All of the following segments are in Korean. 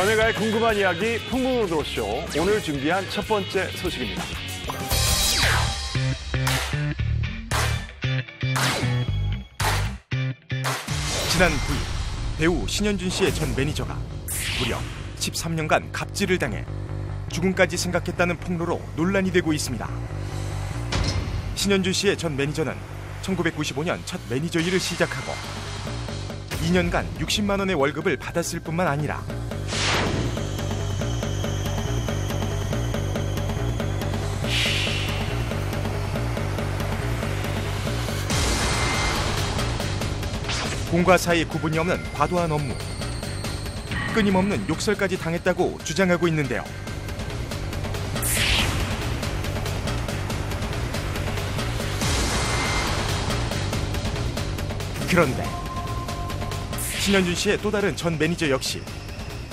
연예가의 궁금한 이야기 풍문으로쇼 오늘 준비한 첫 번째 소식입니다. 지난 9일 배우 신현준 씨의 전 매니저가 무려 13년간 갑질을 당해 죽음까지 생각했다는 폭로로 논란이 되고 있습니다. 신현준 씨의 전 매니저는 1995년 첫 매니저 일을 시작하고 2년간 60만 원의 월급을 받았을 뿐만 아니라 공과 사의 구분이 없는 과도한 업무, 끊임없는 욕설까지 당했다고 주장하고 있는데요. 그런데 신현준 씨의 또 다른 전 매니저 역시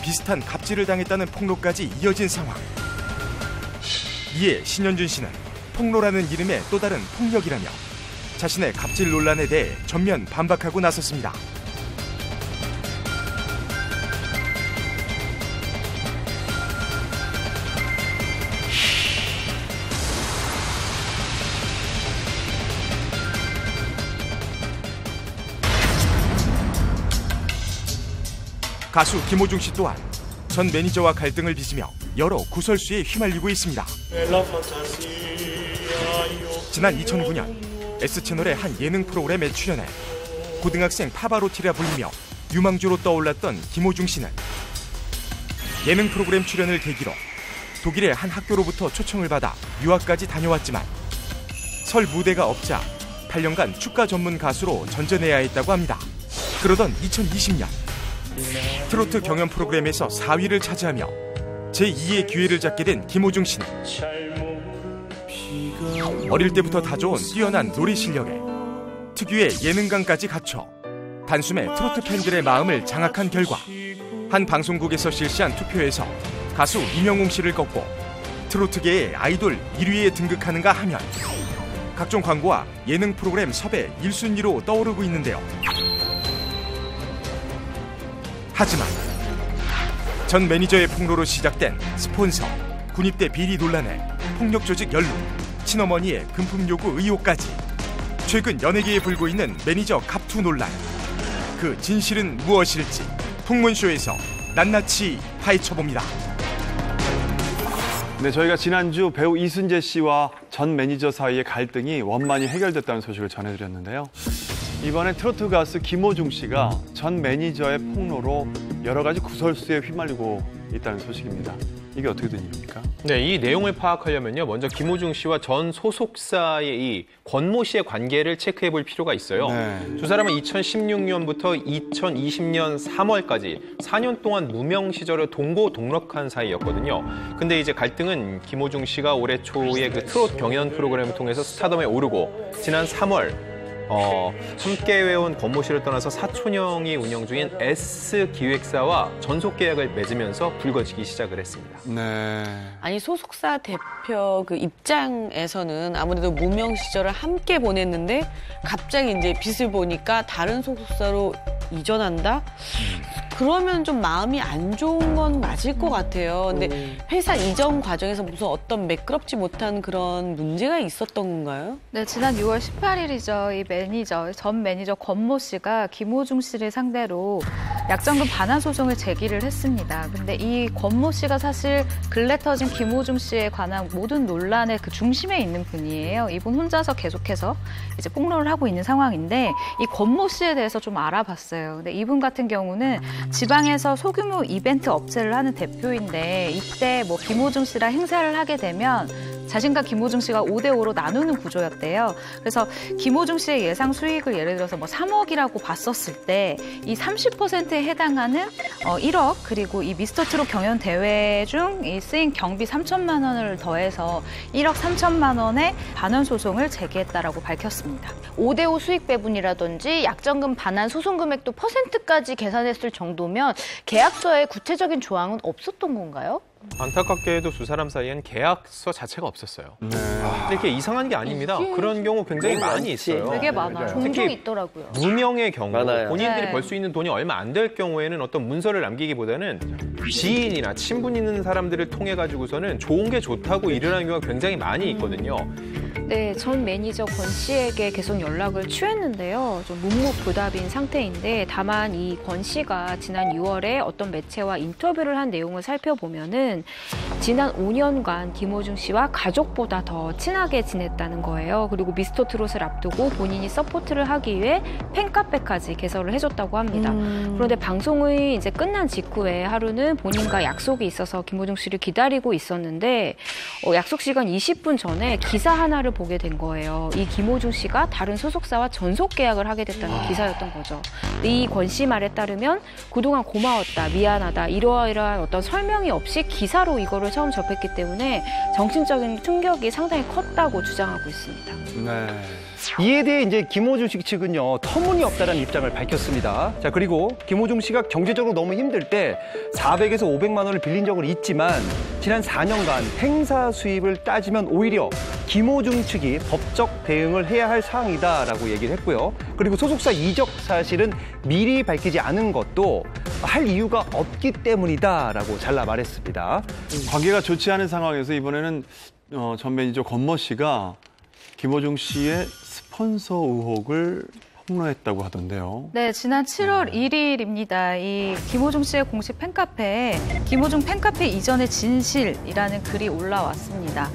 비슷한 갑질을 당했다는 폭로까지 이어진 상황. 이에 신현준 씨는 폭로라는 이름의 또 다른 폭력이라며 자신의 갑질 논란에 대해 전면 반박하고 나섰습니다. 가수 김호중 씨 또한 전 매니저와 갈등을 빚으며 여러 구설수에 휘말리고 있습니다. 지난 2009년 S채널의 한 예능 프로그램에 출연해 고등학생 파바로티라 불리며 유망주로 떠올랐던 김호중 씨는 예능 프로그램 출연을 계기로 독일의 한 학교로부터 초청을 받아 유학까지 다녀왔지만 설 무대가 없자 8년간 축가 전문 가수로 전전해야 했다고 합니다. 그러던 2020년 트로트 경연 프로그램에서 4위를 차지하며 제2의 기회를 잡게 된 김호중 씨는 어릴 때부터 다져온 뛰어난 노래 실력에 특유의 예능감까지 갖춰 단숨에 트로트 팬들의 마음을 장악한 결과 한 방송국에서 실시한 투표에서 가수 임영웅 씨를 꺾고 트로트계의 아이돌 1위에 등극하는가 하면 각종 광고와 예능 프로그램 섭외 1순위로 떠오르고 있는데요. 하지만 전 매니저의 폭로로 시작된 스폰서, 군입대 비리 논란에 폭력 조직 연루, 친어머니의 금품 요구 의혹까지 최근 연예계에 불고 있는 매니저 갑투 논란. 그 진실은 무엇일지 풍문쇼에서 낱낱이 파헤쳐봅니다. 네, 저희가 지난주 배우 이순재 씨와 전 매니저 사이의 갈등이 원만히 해결됐다는 소식을 전해드렸는데요. 이번에 트로트 가수 김호중 씨가 전 매니저의 폭로로 여러 가지 구설수에 휘말리고 있다는 소식입니다. 이게 어떻게 된 일입니까? 네, 이 내용을 파악하려면요. 먼저 김호중 씨와 전 소속사의 이 권모 씨의 관계를 체크해 볼 필요가 있어요. 네. 두 사람은 2016년부터 2020년 3월까지 4년 동안 무명 시절을 동고동락한 사이였거든요. 근데 이제 갈등은 김호중 씨가 올해 초에 그 트롯 경연 프로그램을 통해서 스타덤에 오르고 지난 3월 함께 해온 권모 씨를 떠나서 사촌형이 운영 중인 S기획사와 전속 계약을 맺으면서 불거지기 시작을 했습니다. 네. 아니 소속사 대표 그 입장에서는 아무래도 무명 시절을 함께 보냈는데 갑자기 이제 빛을 보니까 다른 소속사로 이전한다? 그러면 좀 마음이 안 좋은 건 맞을 것 같아요. 근데 회사 이전 과정에서 무슨 어떤 매끄럽지 못한 그런 문제가 있었던 건가요? 네, 지난 6월 18일이죠. 전 매니저 권모 씨가 김호중 씨를 상대로 약정금 반환 소송을 제기를 했습니다. 근데 이 권모 씨가 사실 근래 터진 김호중 씨에 관한 모든 논란의 그 중심에 있는 분이에요. 이분 혼자서 계속해서 이제 폭로를 하고 있는 상황인데 이 권모 씨에 대해서 좀 알아봤어요. 근데 이분 같은 경우는 지방에서 소규모 이벤트 업체를 하는 대표인데 이때 뭐 김호중 씨랑 행사를 하게 되면 자신과 김호중 씨가 5대5로 나누는 구조였대요. 그래서 김호중 씨의 예상 수익을 예를 들어서 뭐 3억이라고 봤었을 때 이 30%에 해당하는 1억 그리고 이 미스터트롯 경연 대회 중 이 쓰인 경비 3천만 원을 더해서 1억 3천만 원의 반환 소송을 제기했다라고 밝혔습니다. 5대5 수익 배분이라든지 약정금 반환 소송 금액도 %까지 계산했을 정도면 계약서에 구체적인 조항은 없었던 건가요? 안타깝게도 두 사람 사이엔 계약서 자체가 없었어요. 네. 근데 이게 이상한 게 아닙니다. 그런 경우 굉장히 많이 있어요. 되게 많아요. 종종 특히 있더라고요. 무명의 경우 많아요. 본인들이 네. 벌 수 있는 돈이 얼마 안 될 경우에는 어떤 문서를 남기기보다는 지인이나 친분 있는 사람들을 통해 가지고서는 좋은 게 좋다고 일을 하는 경우가 굉장히 많이 있거든요. 네, 전 매니저 권 씨에게 계속 연락을 취했는데요. 좀 묵묵부답인 상태인데 다만 이 권 씨가 지난 6월에 어떤 매체와 인터뷰를 한 내용을 살펴보면은 지난 5년간 김호중 씨와 가족보다 더 친하게 지냈다는 거예요. 그리고 미스터 트롯을 앞두고 본인이 서포트를 하기 위해 팬카페까지 개설을 해줬다고 합니다. 그런데 방송이 이제 끝난 직후에 하루는 본인과 약속이 있어서 김호중 씨를 기다리고 있었는데 약속 시간 20분 전에 기사 하나를 보게 된 거예요. 이 김호중 씨가 다른 소속사와 전속 계약을 하게 됐다는 기사였던 거죠. 이 권 씨 말에 따르면 그동안 고마웠다, 미안하다 이러이러한 어떤 설명이 없이 기사로 이거를 처음 접했기 때문에 정신적인 충격이 상당히 컸다고 주장하고 있습니다. 네. 이에 대해 이제 김호중 씨 측은요 터무니없다라는 입장을 밝혔습니다. 자 그리고 김호중 씨가 경제적으로 너무 힘들 때 400에서 500만 원을 빌린 적은 있지만 지난 4년간 행사 수입을 따지면 오히려 김호중 측이 법적 대응을 해야 할 사항이다라고 얘기를 했고요. 그리고 소속사 이적 사실은 미리 밝히지 않은 것도 할 이유가 없기 때문이다라고 잘라 말했습니다. 관계가 좋지 않은 상황에서 이번에는 전 매니저 권모 씨가 김호중 씨의 스폰서 의혹을 폭로했다고 하던데요. 네, 지난 7월 1일입니다. 이 김호중 씨의 공식 팬카페에 김호중 팬카페 이전의 진실이라는 글이 올라왔습니다.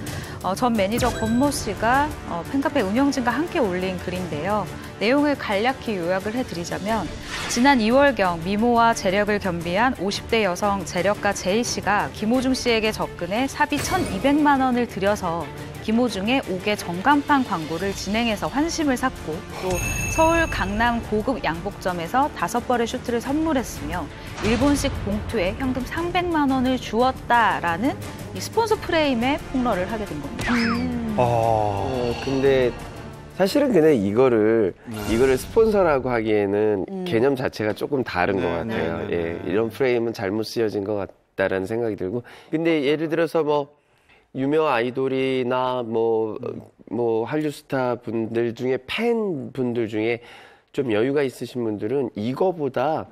전 매니저 권모 씨가 팬카페 운영진과 함께 올린 글인데요. 내용을 간략히 요약을 해드리자면 지난 2월경 미모와 재력을 겸비한 50대 여성 재력가 제이 씨가 김호중 씨에게 접근해 사비 1,200만 원을 들여서 김호중의 5개 전광판 광고를 진행해서 환심을 샀고 또 서울 강남 고급 양복점에서 5벌의 슈트를 선물했으며 일본식 봉투에 현금 300만 원을 주었다라는 이 스폰서 프레임에 폭로를 하게 된 겁니다. 근데 사실은 그냥 이거를 스폰서라고 하기에는 개념 자체가 조금 다른 것 같아요. 예, 이런 프레임은 잘못 쓰여진 것 같다라는 생각이 들고. 근데 예를 들어서 뭐 유명 아이돌이나 뭐 한류 스타 분들 중에 팬 분들 중에 좀 여유가 있으신 분들은 이거보다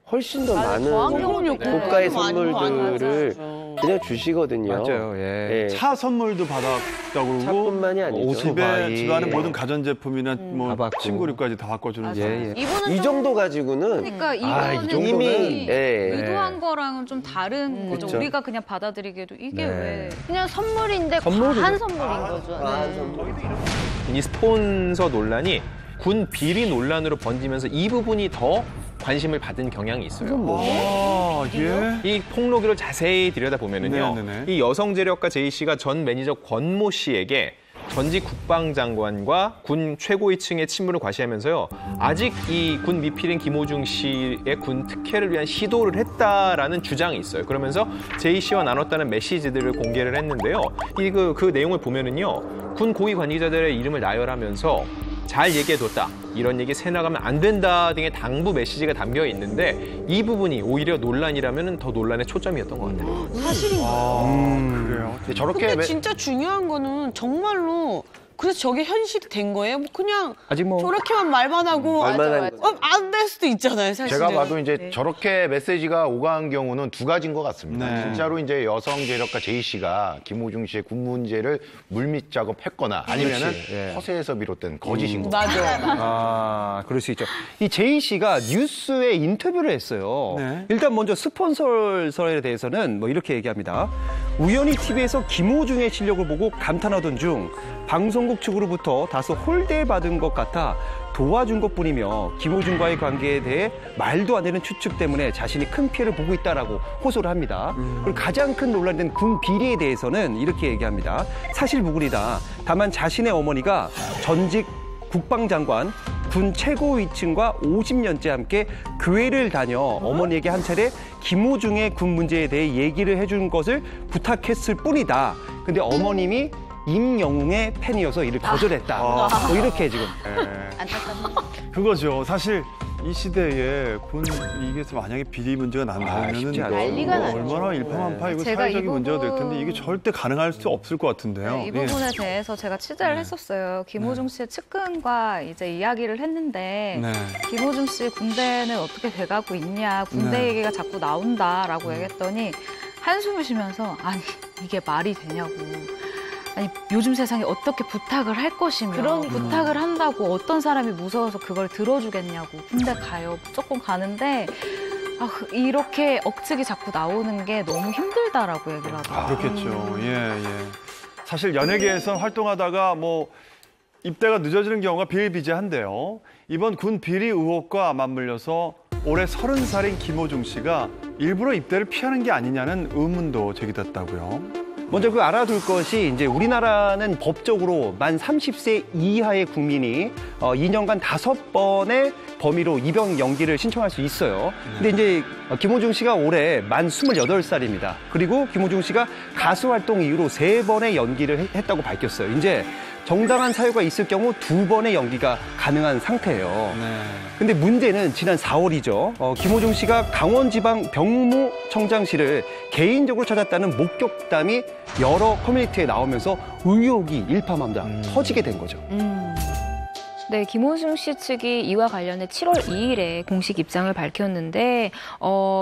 훨씬 더 많은 고가의 선물들을 그냥 주시거든요. 맞아요. 예. 차 선물도 받았다고 그러고 차뿐만이 아니죠. 집안에 모든 가전제품이나 뭐 다 받고. 침구류까지 다 바꿔주는 예. 이분은 이 정도 가지고는 그러니까 이 이거는 정도는 의도한 거랑은 좀 다른 거죠. 그쵸. 우리가 그냥 받아들이기에도 이게 왜 그냥 선물인데 과한 선물인 거죠. 네. 이 스폰서 논란이 군 비리 논란으로 번지면서 이 부분이 더 관심을 받은 경향이 있어요. 예. 이 폭로기를 자세히 들여다보면은요. 네네네. 이 여성 재력가 제이 씨가 전 매니저 권모 씨에게 전직 국방장관과 군 최고위층의 친분을 과시하면서요. 아직 이 군 미필인 김호중 씨의 군 특혜를 위한 시도를 했다라는 주장이 있어요. 그러면서 제이 씨와 나눴다는 메시지들을 공개를 했는데요. 그 내용을 보면은요. 군 고위 관계자들의 이름을 나열하면서 잘 얘기해뒀다. 이런 얘기 새나가면 안 된다 등의 당부 메시지가 담겨 있는데 이 부분이 오히려 논란이라면 더 논란의 초점이었던 것 같아요. 그래요. 근데 진짜 중요한 거는 정말로 그래서 저게 현실이 된 거예요? 뭐 그냥 아직 뭐 저렇게만 말만 하고 말만 안 될 수도 있잖아요, 사실은. 제가 봐도 이제 저렇게 메시지가 오가는 경우는 두 가지인 것 같습니다. 네. 진짜로 이제 여성 재력가 제이 씨가 김호중 씨의 군 문제를 물밑 작업했거나 아니면은 허세에서 비롯된 거짓인 거. 맞아. 그럴 수 있죠. 이 제이 씨가 뉴스에 인터뷰를 했어요. 네. 일단 먼저 스폰서에 대해서는 뭐 이렇게 얘기합니다. 우연히 TV에서 김호중의 실력을 보고 감탄하던 중 방송국 측으로부터 다소 홀대받은 것 같아 도와준 것뿐이며 김호중과의 관계에 대해 말도 안 되는 추측 때문에 자신이 큰 피해를 보고 있다라고 호소를 합니다. 그리고 가장 큰 논란이 된 군 비리에 대해서는 이렇게 얘기합니다. 사실무근이다. 다만 자신의 어머니가 전직 국방장관, 군 최고위층과 50년째 함께 교회를 다녀 어머니에게 한 차례 김호중의 군 문제에 대해 얘기를 해준 것을 부탁했을 뿐이다. 근데 어머님이 임영웅의 팬이어서 이를 거절했다. 뭐 이렇게 지금. 그거죠. 사실 이 시대에 군 이게 만약에 비리 문제가 나면은 쉽지 않죠. 난리가 나죠. 얼마나 일파만파 이거 제가 사회적인 이 문제가 될 부분- 텐데 이게 절대 가능할 수 없을 것 같은데요. 네, 이 부분에 대해서 제가 취재를 했었어요. 김호중 씨의 측근과 이제 이야기를 했는데 네. 김호중 씨 군대는 어떻게 돼가고 있냐, 군대 네. 얘기가 자꾸 나온다라고 얘기했더니 한숨을 쉬면서 아니 이게 말이 되냐고. 아니 요즘 세상에 어떻게 부탁을 할 것이며 부탁을 한다고 어떤 사람이 무서워서 그걸 들어주겠냐고. 군대 가요. 무조건 가는데 이렇게 억측이 자꾸 나오는 게 너무 힘들다라고 얘기를 하더라고요. 그렇겠죠. 예. 사실 연예계에서 활동하다가 뭐 입대가 늦어지는 경우가 비일비재한데요. 이번 군 비리 의혹과 맞물려서 올해 30살인 김호중 씨가 일부러 입대를 피하는 게 아니냐는 의문도 제기됐다고요. 먼저 그 알아둘 것이 이제 우리나라는 법적으로 만 30세 이하의 국민이 2년간 5번의 범위로 입영 연기를 신청할 수 있어요. 근데 이제 김호중 씨가 올해 만 28살입니다. 그리고 김호중 씨가 가수 활동 이후로 3번의 연기를 했다고 밝혔어요. 이제 정당한 사유가 있을 경우 2번의 연기가 가능한 상태예요. 네. 근데 문제는 지난 4월이죠. 김호중 씨가 강원지방 병무청장실을 개인적으로 찾았다는 목격담이 여러 커뮤니티에 나오면서 의혹이 일파만파 터지게 된 거죠. 네, 김호중 씨 측이 이와 관련해 7월 2일에 공식 입장을 밝혔는데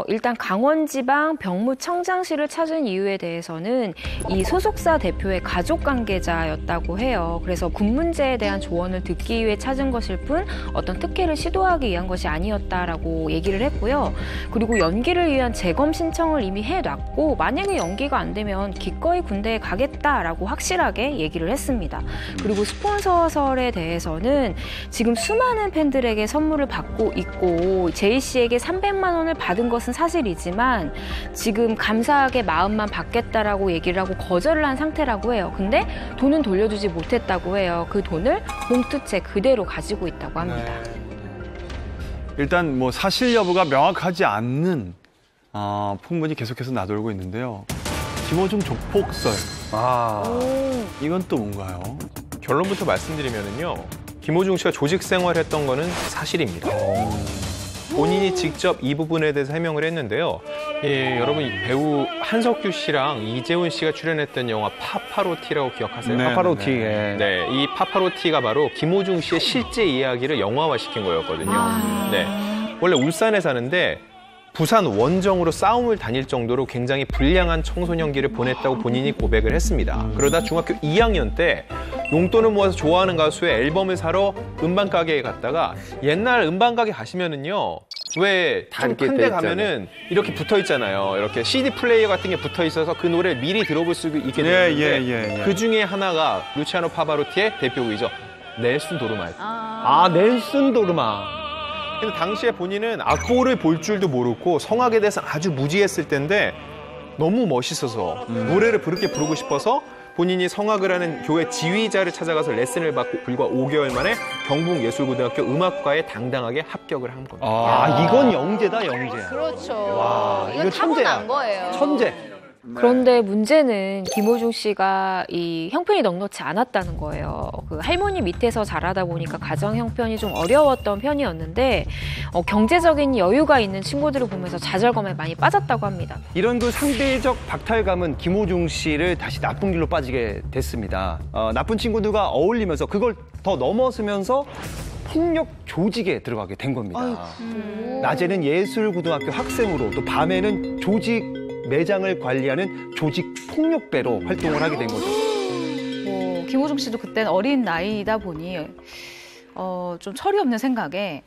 일단 강원지방 병무청장실을 찾은 이유에 대해서는 이 소속사 대표의 가족 관계자였다고 해요. 그래서 군 문제에 대한 조언을 듣기 위해 찾은 것일 뿐 어떤 특혜를 시도하기 위한 것이 아니었다라고 얘기를 했고요. 그리고 연기를 위한 재검 신청을 이미 해놨고 만약에 연기가 안 되면 기꺼이 군대에 가겠다라고 확실하게 얘기를 했습니다. 그리고 스폰서설에 대해서는 지금 수많은 팬들에게 선물을 받고 있고 제이 씨에게 300만 원을 받은 것은 사실이지만 지금 감사하게 마음만 받겠다라고 얘기를 하고 거절을 한 상태라고 해요. 근데 돈은 돌려주지 못했다고 해요. 그 돈을 봉투채 그대로 가지고 있다고 합니다. 일단 뭐 사실 여부가 명확하지 않는 풍문이 계속해서 나돌고 있는데요. 김호중 조폭설. 이건 또 뭔가요? 결론부터 말씀드리면요. 김호중 씨가 조직 생활했던 거는 사실입니다. 본인이 직접 이 부분에 대해서 해명을 했는데요. 예, 여러분 배우 한석규 씨랑 이재훈 씨가 출연했던 영화 파파로티라고 기억하세요? 파파로티. 네, 이 파파로티가 바로 김호중 씨의 실제 이야기를 영화화시킨 거였거든요. 네, 원래 울산에 사는데 부산 원정으로 싸움을 다닐 정도로 굉장히 불량한 청소년기를 보냈다고 본인이 고백을 했습니다. 그러다 중학교 2학년 때 용돈을 모아서 좋아하는 가수의 앨범을 사러 음반 가게에 갔다가 옛날 음반 가게 가시면은요. 왜 좀 큰 데 가면은 이렇게 붙어 있잖아요. 이렇게 CD 플레이어 같은 게 붙어 있어서 그 노래를 미리 들어볼 수 있게 되는데 그 중에 하나가 루치아노 파바로티의 대표곡이죠. 넬슨 도르마였어요. 넬슨 도르마. 근데 당시에 본인은 악보를 볼 줄도 모르고 성악에 대해서 아주 무지했을 텐데 너무 멋있어서 노래를 그렇게 부르고 싶어서 본인이 성악을 하는 교회 지휘자를 찾아가서 레슨을 받고 불과 5개월 만에 경북예술고등학교 음악과에 당당하게 합격을 한 겁니다. 이건 영재다, 영재. 그렇죠. 와, 이거 타고난 거예요. 천재. 그런데 문제는 김호중 씨가 이 형편이 넉넉지 않았다는 거예요. 그 할머니 밑에서 자라다 보니까 가정 형편이 좀 어려웠던 편이었는데 경제적인 여유가 있는 친구들을 보면서 좌절감에 많이 빠졌다고 합니다. 이런 그 상대적 박탈감은 김호중 씨를 다시 나쁜 길로 빠지게 됐습니다. 나쁜 친구들과 어울리면서 그걸 더 넘어서면서 폭력 조직에 들어가게 된 겁니다. 낮에는 예술고등학교 학생으로 또 밤에는 조직 매장을 관리하는 조직 폭력배로 활동을 하게 된 거죠. 김호중 씨도 그때는 어린 나이이다 보니 좀 철이 없는 생각에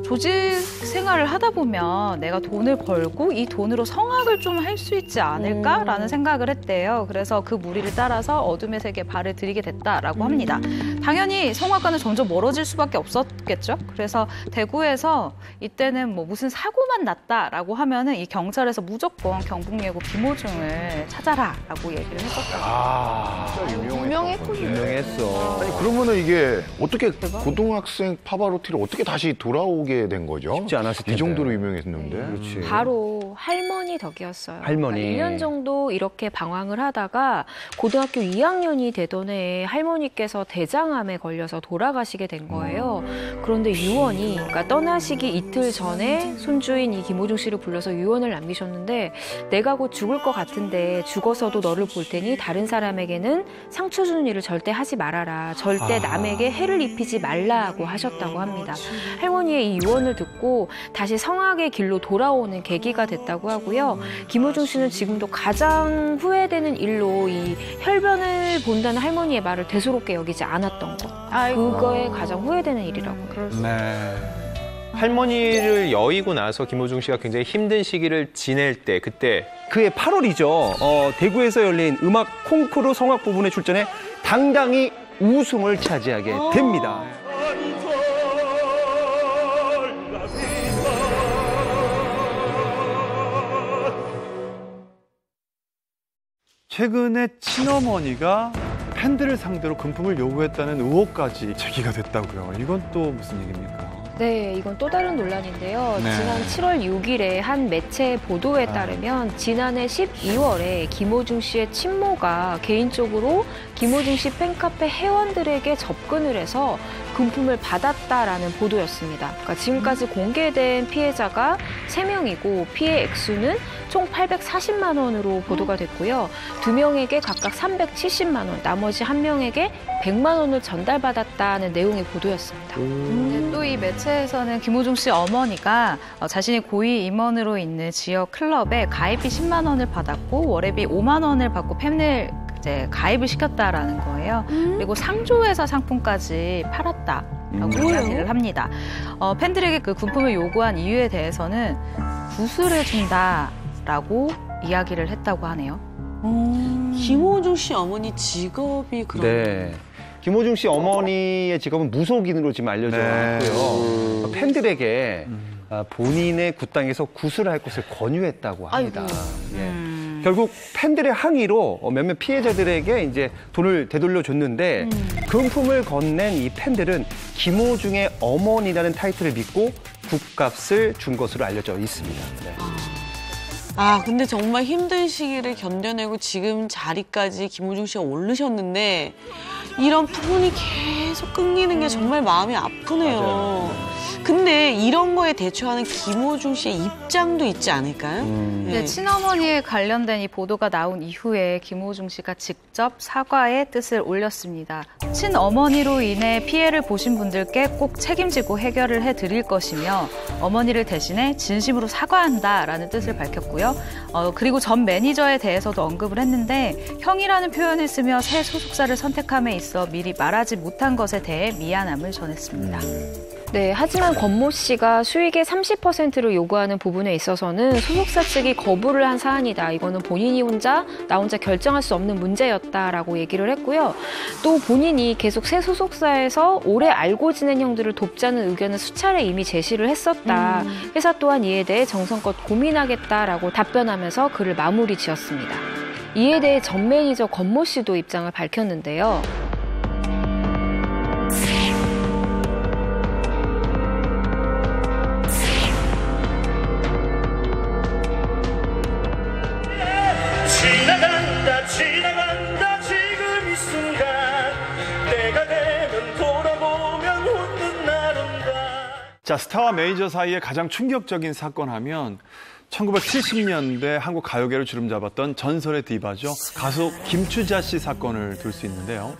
조직 생활을 하다 보면 내가 돈을 벌고 이 돈으로 성악을 좀 할 수 있지 않을까라는 생각을 했대요. 그래서 그 무리를 따라서 어둠의 세계에 발을 들이게 됐다라고 합니다. 당연히 성악과는 점점 멀어질 수밖에 없었겠죠. 그래서 대구에서 이때는 뭐 무슨 사고만 났다라고 하면은 이 경찰에서 무조건 경북예고 김호중을 찾아라라고 얘기를 했었다고. 유명했군요. 유명했어. 아니 그러면은 이게 어떻게 고등학생 파바로티를 어떻게 다시 돌아올 돌아오게 된 거죠? 쉽지 않았을 텐데. 이 정도로 유명했는데. 그렇지. 바로 할머니 덕이었어요. 할머니. 그러니까 1년 정도 이렇게 방황을 하다가 고등학교 2학년이 되던 해에 할머니께서 대장암에 걸려서 돌아가시게 된 거예요. 그런데 유언이, 그러니까 떠나시기 이틀 전에 손주인 이 김호중 씨를 불러서 유언을 남기셨는데, 내가 곧 죽을 것 같은데 죽어서도 너를 볼 테니 다른 사람에게는 상처 주는 일을 절대 하지 말아라. 절대 남에게 해를 입히지 말라고 하셨다고 합니다. 할머니의 이 유언을 듣고 다시 성악의 길로 돌아오는 계기가 됐다고 하고요. 김호중 씨는 지금도 가장 후회되는 일로 이 혈변을 본다는 할머니의 말을 대수롭게 여기지 않았던 것. 그거에 가장 후회되는 일이라고 해요. 네. 할머니를 여의고 나서 김호중 씨가 굉장히 힘든 시기를 지낼 때, 그때 그해 8월이죠. 대구에서 열린 음악 콩쿠르 성악 부분에 출전해 당당히 우승을 차지하게 됩니다. 최근에 친어머니가 팬들을 상대로 금품을 요구했다는 의혹까지 제기가 됐다고요. 이건 또 무슨 얘기입니까? 네, 이건 또 다른 논란인데요. 네. 지난 7월 6일에 한 매체 보도에 따르면 지난해 12월에 김호중 씨의 친모가 개인적으로 김호중 씨 팬카페 회원들에게 접근을 해서 금품을 받았다라는 보도였습니다. 그러니까 지금까지 공개된 피해자가 3명이고 피해 액수는 총 840만 원으로 보도가 됐고요. 2명에게 각각 370만 원, 나머지 1명에게 100만 원을 전달받았다는 내용의 보도였습니다. 또 이 매체에서는 김호중 씨 어머니가 자신이 고위 임원으로 있는 지역 클럽에 가입비 10만 원을 받았고 월회비 5만 원을 받고 팬을 이제 가입을 시켰다라는 거예요. 그리고 상조회사 상품까지 팔았다라고 이야기를 합니다. 팬들에게 그 금품을 요구한 이유에 대해서는 구슬을 준다라고 이야기를 했다고 하네요. 김호중 씨 어머니 직업이 그런. 네. 김호중 씨 어머니의 직업은 무속인으로 지금 알려져 네. 있고요. 팬들에게 본인의 굿당에서 구슬을 할 것을 권유했다고 합니다. 예. 결국 팬들의 항의로 몇몇 피해자들에게 이제 돈을 되돌려줬는데 금품을 건넨 이 팬들은 김호중의 어머니라는 타이틀을 믿고 굿값을 준 것으로 알려져 있습니다. 네. 근데 정말 힘든 시기를 견뎌내고 지금 자리까지 김호중 씨가 오르셨는데 이런 부분이 계속 끊기는 게 정말 마음이 아프네요. 맞아요. 근데 이런 거에 대처하는 김호중 씨의 입장도 있지 않을까요? 네, 친어머니에 관련된 이 보도가 나온 이후에 김호중 씨가 직접 사과의 뜻을 올렸습니다. 친어머니로 인해 피해를 보신 분들께 꼭 책임지고 해결을 해드릴 것이며 어머니를 대신해 진심으로 사과한다라는 뜻을 밝혔고요. 그리고 전 매니저에 대해서도 언급을 했는데 형이라는 표현을 쓰며 새 소속사를 선택함에 있어 미리 말하지 못한 것에 대해 미안함을 전했습니다. 네, 하지만 권모 씨가 수익의 30%를 요구하는 부분에 있어서는 소속사 측이 거부를 한 사안이다. 이거는 본인이 나 혼자 결정할 수 없는 문제였다라고 얘기를 했고요. 또 본인이 계속 새 소속사에서 오래 알고 지낸 형들을 돕자는 의견을 수차례 이미 제시를 했었다. 회사 또한 이에 대해 정성껏 고민하겠다라고 답변하면서 글을 마무리 지었습니다. 이에 대해 전 매니저 권모 씨도 입장을 밝혔는데요. 지나간다 지금 이 순간 내가 되면 돌아보면 웃는 나른다. 자, 스타와 매니저 사이의 가장 충격적인 사건 하면 1970년대 한국 가요계를 주름잡았던 전설의 디바죠. 가수 김추자 씨 사건을 들 수 있는데요.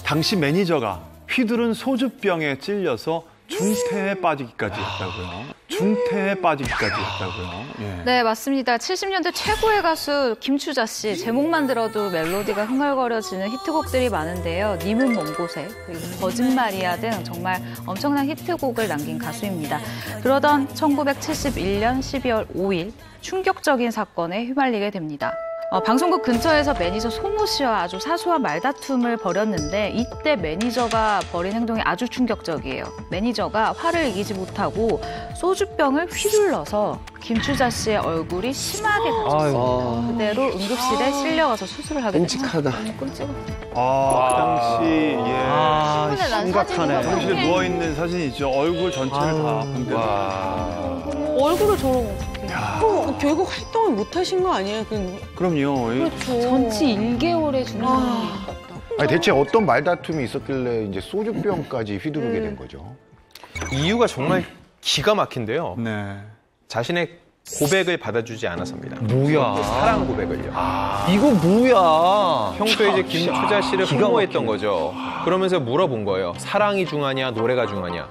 당시 매니저가 휘두른 소주병에 찔려서 중태에 빠지기까지 했다고요. 중태에 빠지기까지 했다고요. 예. 네, 맞습니다. 70년대 최고의 가수 김추자 씨. 제목만 들어도 멜로디가 흥얼거려지는 히트곡들이 많은데요. 님은 먼 곳에, 그리고 거짓말이야 등 정말 엄청난 히트곡을 남긴 가수입니다. 그러던 1971년 12월 5일 충격적인 사건에 휘말리게 됩니다. 방송국 근처에서 매니저 소모 씨와 아주 사소한 말다툼을 벌였는데 이때 매니저가 벌인 행동이 아주 충격적이에요. 매니저가 화를 이기지 못하고 소주병을 휘둘러서 김추자 씨의 얼굴이 심하게 다쳤어요. 그대로 응급실에 실려가서 수술을 하게 됐죠. 끔찍하다. 끔찍하다. 그 당시 심각하네. 병실에 누워 있는 사진이죠. 얼굴 전체를 다 붕대. 얼굴을 저러고 어떡해. 결국 활동을 못 하신 거 아니에요? 그럼요. 그렇죠. 전치 1개월의 중환 같다. 아니, 대체 어떤 말다툼이 있었길래 이제 소주병까지 휘두르게 된 거죠? 이유가 정말 기가 막힌데요. 네. 자신의 고백을 받아주지 않아서입니다. 뭐야? 사랑 고백을요. 이거 뭐야? 평소에 이제 김추자 씨를 흠모했던 거죠. 그러면서 물어본 거예요. 사랑이 중하냐, 노래가 중하냐.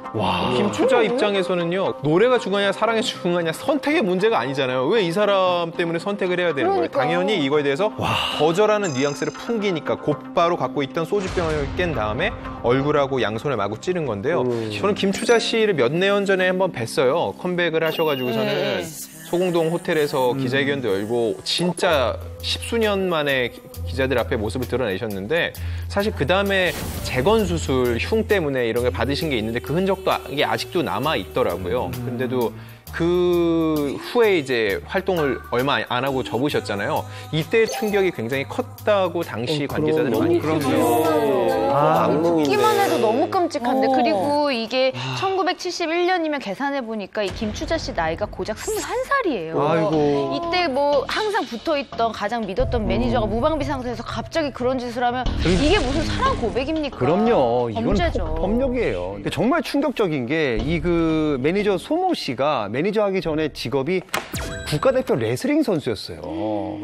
김추자 입장에서는요, 노래가 중하냐, 사랑이 중하냐, 선택의 문제가 아니잖아요. 왜 이 사람 때문에 선택을 해야 되는 거예요? 당연히 이거에 대해서 거절하는 뉘앙스를 풍기니까 곧바로 갖고 있던 소주병을 깬 다음에 얼굴하고 양손을 마구 찌른 건데요. 저는 김추자 씨를 몇 년 전에 한번 뵀어요. 컴백을 하셔가지고서는 소공동 호텔에서 기자회견도 열고 진짜 십수년 만에 기자들 앞에 모습을 드러내셨는데 사실 그 다음에 재건 수술 흉 때문에 이런 걸 받으신 게 있는데 그 흔적도 이게 아직도 남아 있더라고요. 근데도 그 후에 이제 활동을 얼마 안 하고 접으셨잖아요. 이때 충격이 굉장히 컸다고 당시 관계자들이 많이 그러세요. 듣기만 해도 너무 끔찍한데 그리고 이게 1971년이면 계산해보니까 이 김추자 씨 나이가 고작 21살이에요. 아이고. 이때 뭐 항상 붙어있던 가장 믿었던 매니저가 무방비 상태에서 갑자기 그런 짓을 하면 이게 무슨 사랑 고백입니까? 그럼요. 이건 범죄죠. 법력이에요. 정말 충격적인 게 이 그 매니저 소모 씨가 매니저 하기 전에 직업이 국가대표 레슬링 선수였어요.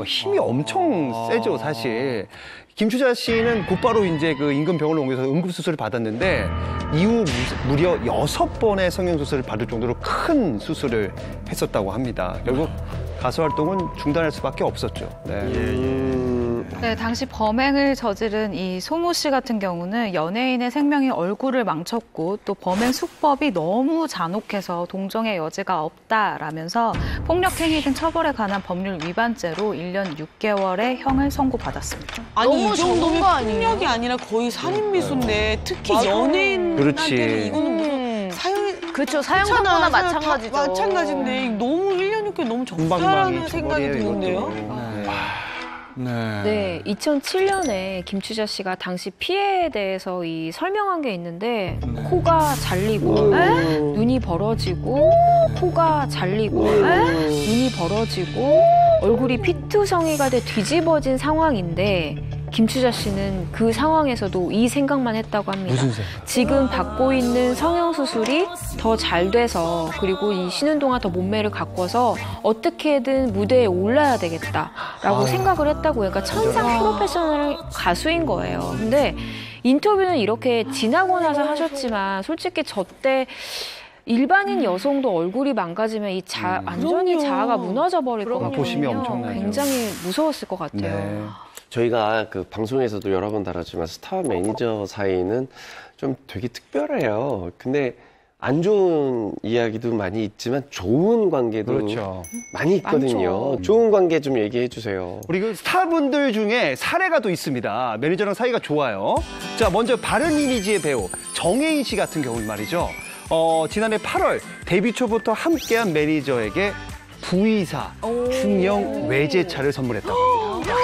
힘이 엄청 세죠, 사실. 김추자 씨는 곧바로 이제 그 인근 병원을 옮겨서 응급수술을 받았는데 이후 무려 6번의 성형수술을 받을 정도로 큰 수술을 했었다고 합니다. 결국 가수 활동은 중단할 수밖에 없었죠. 네, 당시 범행을 저지른 이 소모 씨 같은 경우는 연예인의 생명이 얼굴을 망쳤고 또 범행 수법이 너무 잔혹해서 동정의 여지가 없다라면서 폭력행위 등 처벌에 관한 법률 위반죄로 1년 6개월의 형을 선고받았습니다. 아니 너무 이 정도면 적은 거 아니에요? 폭력이 아니라 거의 살인미수인데 특히 연예인한테는 그렇지. 이거는 무슨 사형이 그렇죠. 사형받거나 다 마찬가지죠. 마찬가지인데 너무 1년 6개월 너무 적다라는 생각이 드는데요. 네, 2007년에 김추자 씨가 당시 피해에 대해서 이 설명한 게 있는데 코가 잘리고 눈이 벌어지고 코가 잘리고 눈이 벌어지고 얼굴이 피투성이가 돼 뒤집어진 상황인데 김추자 씨는 그 상황에서도 이 생각만 했다고 합니다. 무슨 생각? 지금 받고 있는 성형수술이 더 잘 돼서 그리고 이 쉬는 동안 더 몸매를 가꿔서 어떻게든 무대에 올라야 되겠다라고 생각을 했다고 해요. 그러니까 천상 프로페셔널 가수인 거예요. 근데 인터뷰는 이렇게 지나고 나서 하셨지만 솔직히 저때 일반인 여성도 얼굴이 망가지면 이 완전히 자아가 무너져 버릴 거거든요. 보심이 엄청나죠. 굉장히 무서웠을 것 같아요. 네. 저희가 그 방송에서도 여러 번 다뤘지만 스타 매니저 사이는 좀 되게 특별해요. 근데 안 좋은 이야기도 많이 있지만 좋은 관계도 그렇죠. 많이 있거든요. 많죠. 좋은 관계 좀 얘기해 주세요. 우리 그 스타분들 중에 사례가 또 있습니다. 매니저랑 사이가 좋아요. 자, 먼저 바른 이미지의 배우 정혜인 씨 같은 경우는 말이죠. 지난해 8월 데뷔 초부터 함께한 매니저에게 V사 중형 외제차를 선물했다고 합니다.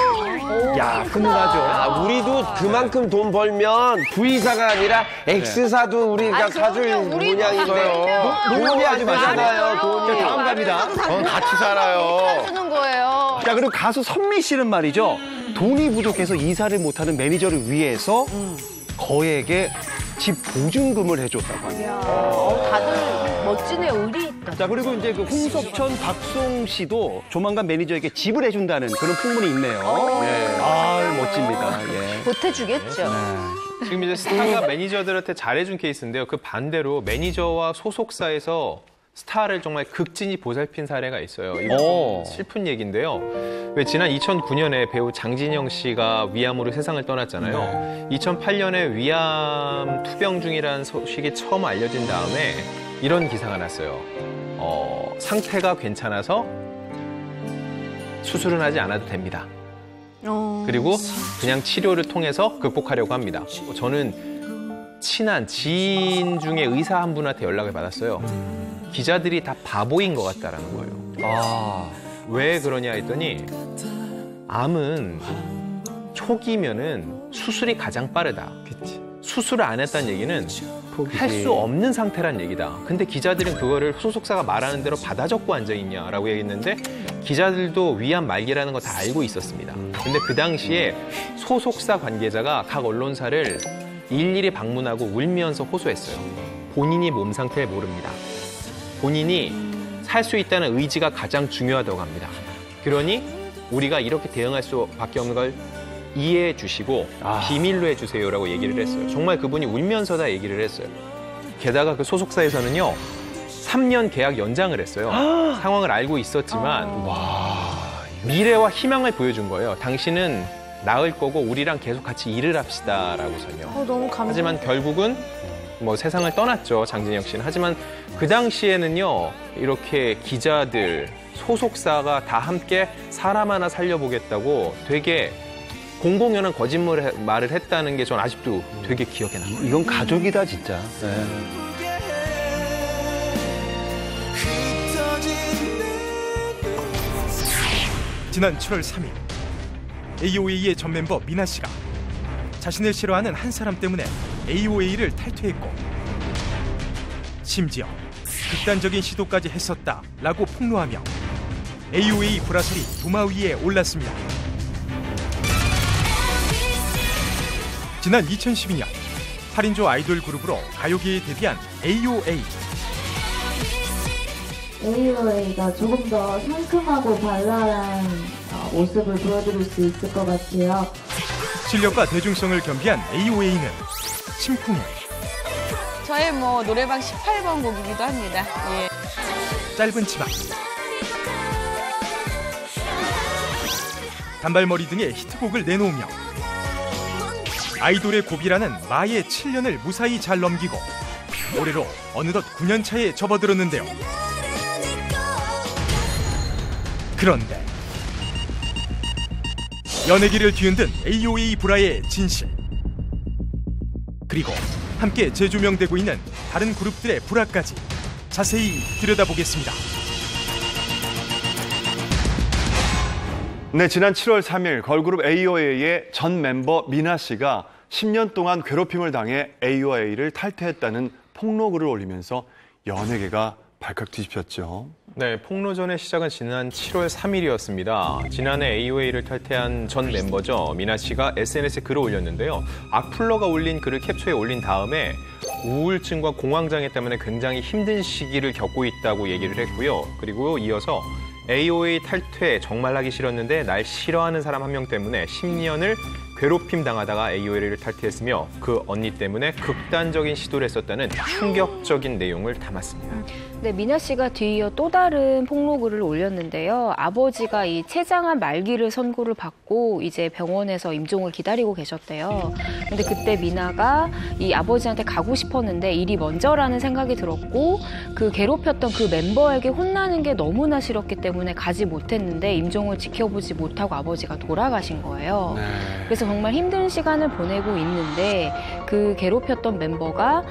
야, 훈훈하죠. 아, 우리도 그만큼 돈 벌면 V사가 아니라 X사도 우리가 사줄 모양이고요. 돈이 안 되잖아요. 돈이. 자, 다음 갑니다. 같이 살아요. 주는 거예요. 자, 그리고 가수 선미 씨는 말이죠. 돈이 부족해서 이사를 못하는 매니저를 위해서 거액의 집 보증금을 해줬다고 합니다. 다들 멋지네요. 의리 있다. 자, 그리고 이제 그 홍석천, 박송 씨도 조만간 매니저에게 집을 해준다는 그런 풍문이 있네요. 네. 아, 멋집니다. 예. 보태주겠죠. 지금 이제 스타가 매니저들한테 잘해준 케이스인데요. 그 반대로 매니저와 소속사에서 스타를 정말 극진히 보살핀 사례가 있어요. 이거 좀 슬픈 얘기인데요. 왜 지난 2009년에 배우 장진영 씨가 위암으로 세상을 떠났잖아요. 2008년에 위암 투병 중이라는 소식이 처음 알려진 다음에 이런 기사가 났어요. 상태가 괜찮아서 수술은 하지 않아도 됩니다. 그리고 그냥 치료를 통해서 극복하려고 합니다. 저는 친한 지인 중에 의사 한 분한테 연락을 받았어요. 기자들이 다 바보인 것 같다라는 거예요. 왜 그러냐 했더니 암은 초기면은 수술이 가장 빠르다. 수술을 안 했다는 얘기는 할 수 없는 상태란 얘기다. 근데 기자들은 그거를 소속사가 말하는 대로 받아 적고 앉아있냐라고 얘기했는데 기자들도 위암 말기라는 거 다 알고 있었습니다. 근데 그 당시에 소속사 관계자가 각 언론사를 일일이 방문하고 울면서 호소했어요. 본인이 몸 상태를 모릅니다. 본인이 살 수 있다는 의지가 가장 중요하다고 합니다. 그러니 우리가 이렇게 대응할 수밖에 없는 걸 이해해 주시고 비밀로 해주세요라고 얘기를 했어요. 정말 그분이 울면서 다 얘기를 했어요. 게다가 그 소속사에서는요 3년 계약 연장을 했어요. 상황을 알고 있었지만 미래와 희망을 보여준 거예요. 당신은 나을 거고 우리랑 계속 같이 일을 합시다라고서요. 너무 하지만 결국은 뭐 세상을 떠났죠, 장진혁 씨는. 하지만 그 당시에는요 이렇게 기자들, 소속사가 다 함께 사람 하나 살려보겠다고 되게 공공연한 거짓말을 했다는 게 전 아직도 되게 기억에 남아요. 이건 가족이다 진짜. 네. 지난 7월 3일 AOA의 전 멤버 미나 씨가 자신을 싫어하는 한 사람 때문에 AOA를 탈퇴했고 심지어 극단적인 시도까지 했었다라고 폭로하며 AOA 불화설이 도마 위에 올랐습니다. 지난 2012년 8인조 아이돌 그룹으로 가요계에 데뷔한 AOA. AOA가 조금 더 상큼하고 발랄한 모습을 보여드릴 수 있을 것 같아요. 실력과 대중성을 겸비한 AOA는 심쿵해. 저의 뭐 노래방 18번 곡이기도 합니다. 예. 짧은 치마, 단발머리 등의 히트곡을 내놓으며 아이돌의 고비라는 마의 7년을 무사히 잘 넘기고 올해로 어느덧 9년 차에 접어들었는데요. 그런데 연예계를 뒤흔든 AOA 불화의 진실, 그리고 함께 재조명되고 있는 다른 그룹들의 불화까지 자세히 들여다보겠습니다. 네, 지난 7월 3일 걸그룹 AOA의 전 멤버 미나 씨가 10년 동안 괴롭힘을 당해 AOA를 탈퇴했다는 폭로글을 올리면서 연예계가 발칵 뒤집혔죠. 네, 폭로전의 시작은 지난 7월 3일이었습니다. 지난해 AOA를 탈퇴한 전 멤버죠. 미나 씨가 SNS에 글을 올렸는데요. 악플러가 올린 글을 캡처해 올린 다음에 우울증과 공황장애 때문에 굉장히 힘든 시기를 겪고 있다고 얘기를 했고요. 그리고 이어서 AOA 탈퇴 정말 하기 싫었는데 날 싫어하는 사람 한 명 때문에 10년을 괴롭힘 당하다가 AOA를 탈퇴했으며 그 언니 때문에 극단적인 시도를 했었다는 충격적인 내용을 담았습니다. 네, 미나 씨가 뒤이어 또 다른 폭로글을 올렸는데요. 아버지가 이 췌장암 말기를 선고를 받고 이제 병원에서 임종을 기다리고 계셨대요. 근데 그때 미나가 이 아버지한테 가고 싶었는데 일이 먼저라는 생각이 들었고 그 괴롭혔던 그 멤버에게 혼나는 게 너무나 싫었기 때문에 가지 못했는데 임종을 지켜보지 못하고 아버지가 돌아가신 거예요. 그래서 정말 힘든 시간을 보내고 있는데 그 괴롭혔던 멤버가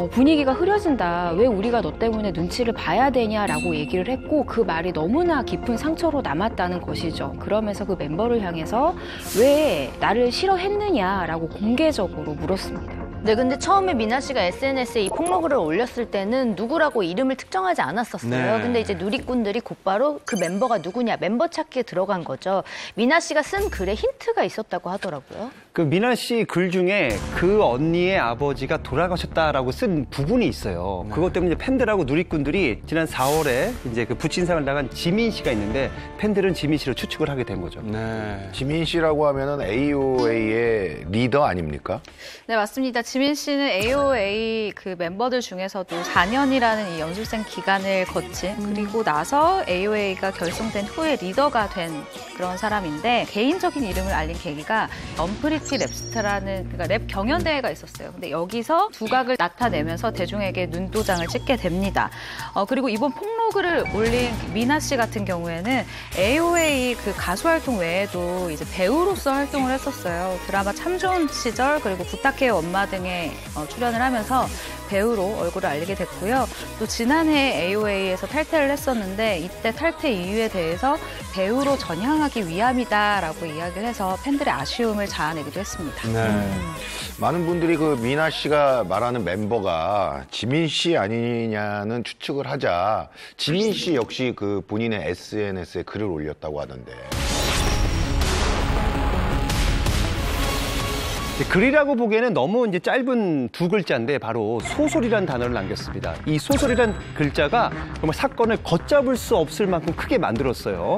분위기가 흐려진다. 왜 우리가 너 때문에 눈치를 봐야 되냐라고 얘기를 했고 그 말이 너무나 깊은 상처로 남았다는 것이죠. 그러면서 그 멤버를 향해서 왜 나를 싫어했느냐라고 공개적으로 물었습니다. 네, 근데 처음에 미나 씨가 SNS에 이 폭로글을 올렸을 때는 누구라고 이름을 특정하지 않았었어요. 네. 근데 이제 누리꾼들이 곧바로 그 멤버가 누구냐, 멤버 찾기에 들어간 거죠. 미나 씨가 쓴 글에 힌트가 있었다고 하더라고요. 그 미나 씨 글 중에 그 언니의 아버지가 돌아가셨다라고 쓴 부분이 있어요. 그것 때문에 이제 팬들하고 누리꾼들이 지난 4월에 이제 그 부친상을 당한 지민 씨가 있는데 팬들은 지민 씨를 추측을 하게 된 거죠. 네. 지민 씨라고 하면은 AOA의 리더 아닙니까? 네, 맞습니다. 지민 씨는 AOA 그 멤버들 중에서도 4년이라는 이 연습생 기간을 거친 그리고 나서 AOA가 결성된 후에 리더가 된 그런 사람인데 개인적인 이름을 알린 계기가 언프리티 파티 랩스타라는 그러니까 랩 경연대회가 있었어요. 근데 여기서 두각을 나타내면서 대중에게 눈도장을 찍게 됩니다. 그리고 이번 폭로글을 올린 미나 씨 같은 경우에는 AOA 그 가수 활동 외에도 이제 배우로서 활동을 했었어요. 드라마 참 좋은 시절 그리고 부탁해요 엄마 등에 출연을 하면서 배우로 얼굴을 알리게 됐고요. 또 지난해 AOA에서 탈퇴를 했었는데 이때 탈퇴 이유에 대해서 배우로 전향하기 위함이다라고 이야기를 해서 팬들의 아쉬움을 자아내기도 했습니다. 네. 많은 분들이 그 미나 씨가 말하는 멤버가 지민 씨 아니냐는 추측을 하자 지민 씨 역시 그 본인의 SNS에 글을 올렸다고 하던데. 글이라고 보기에는 너무 이제 짧은 두 글자인데 바로 소설이라는 단어를 남겼습니다. 이 소설이라는 글자가 정말 사건을 걷잡을 수 없을 만큼 크게 만들었어요.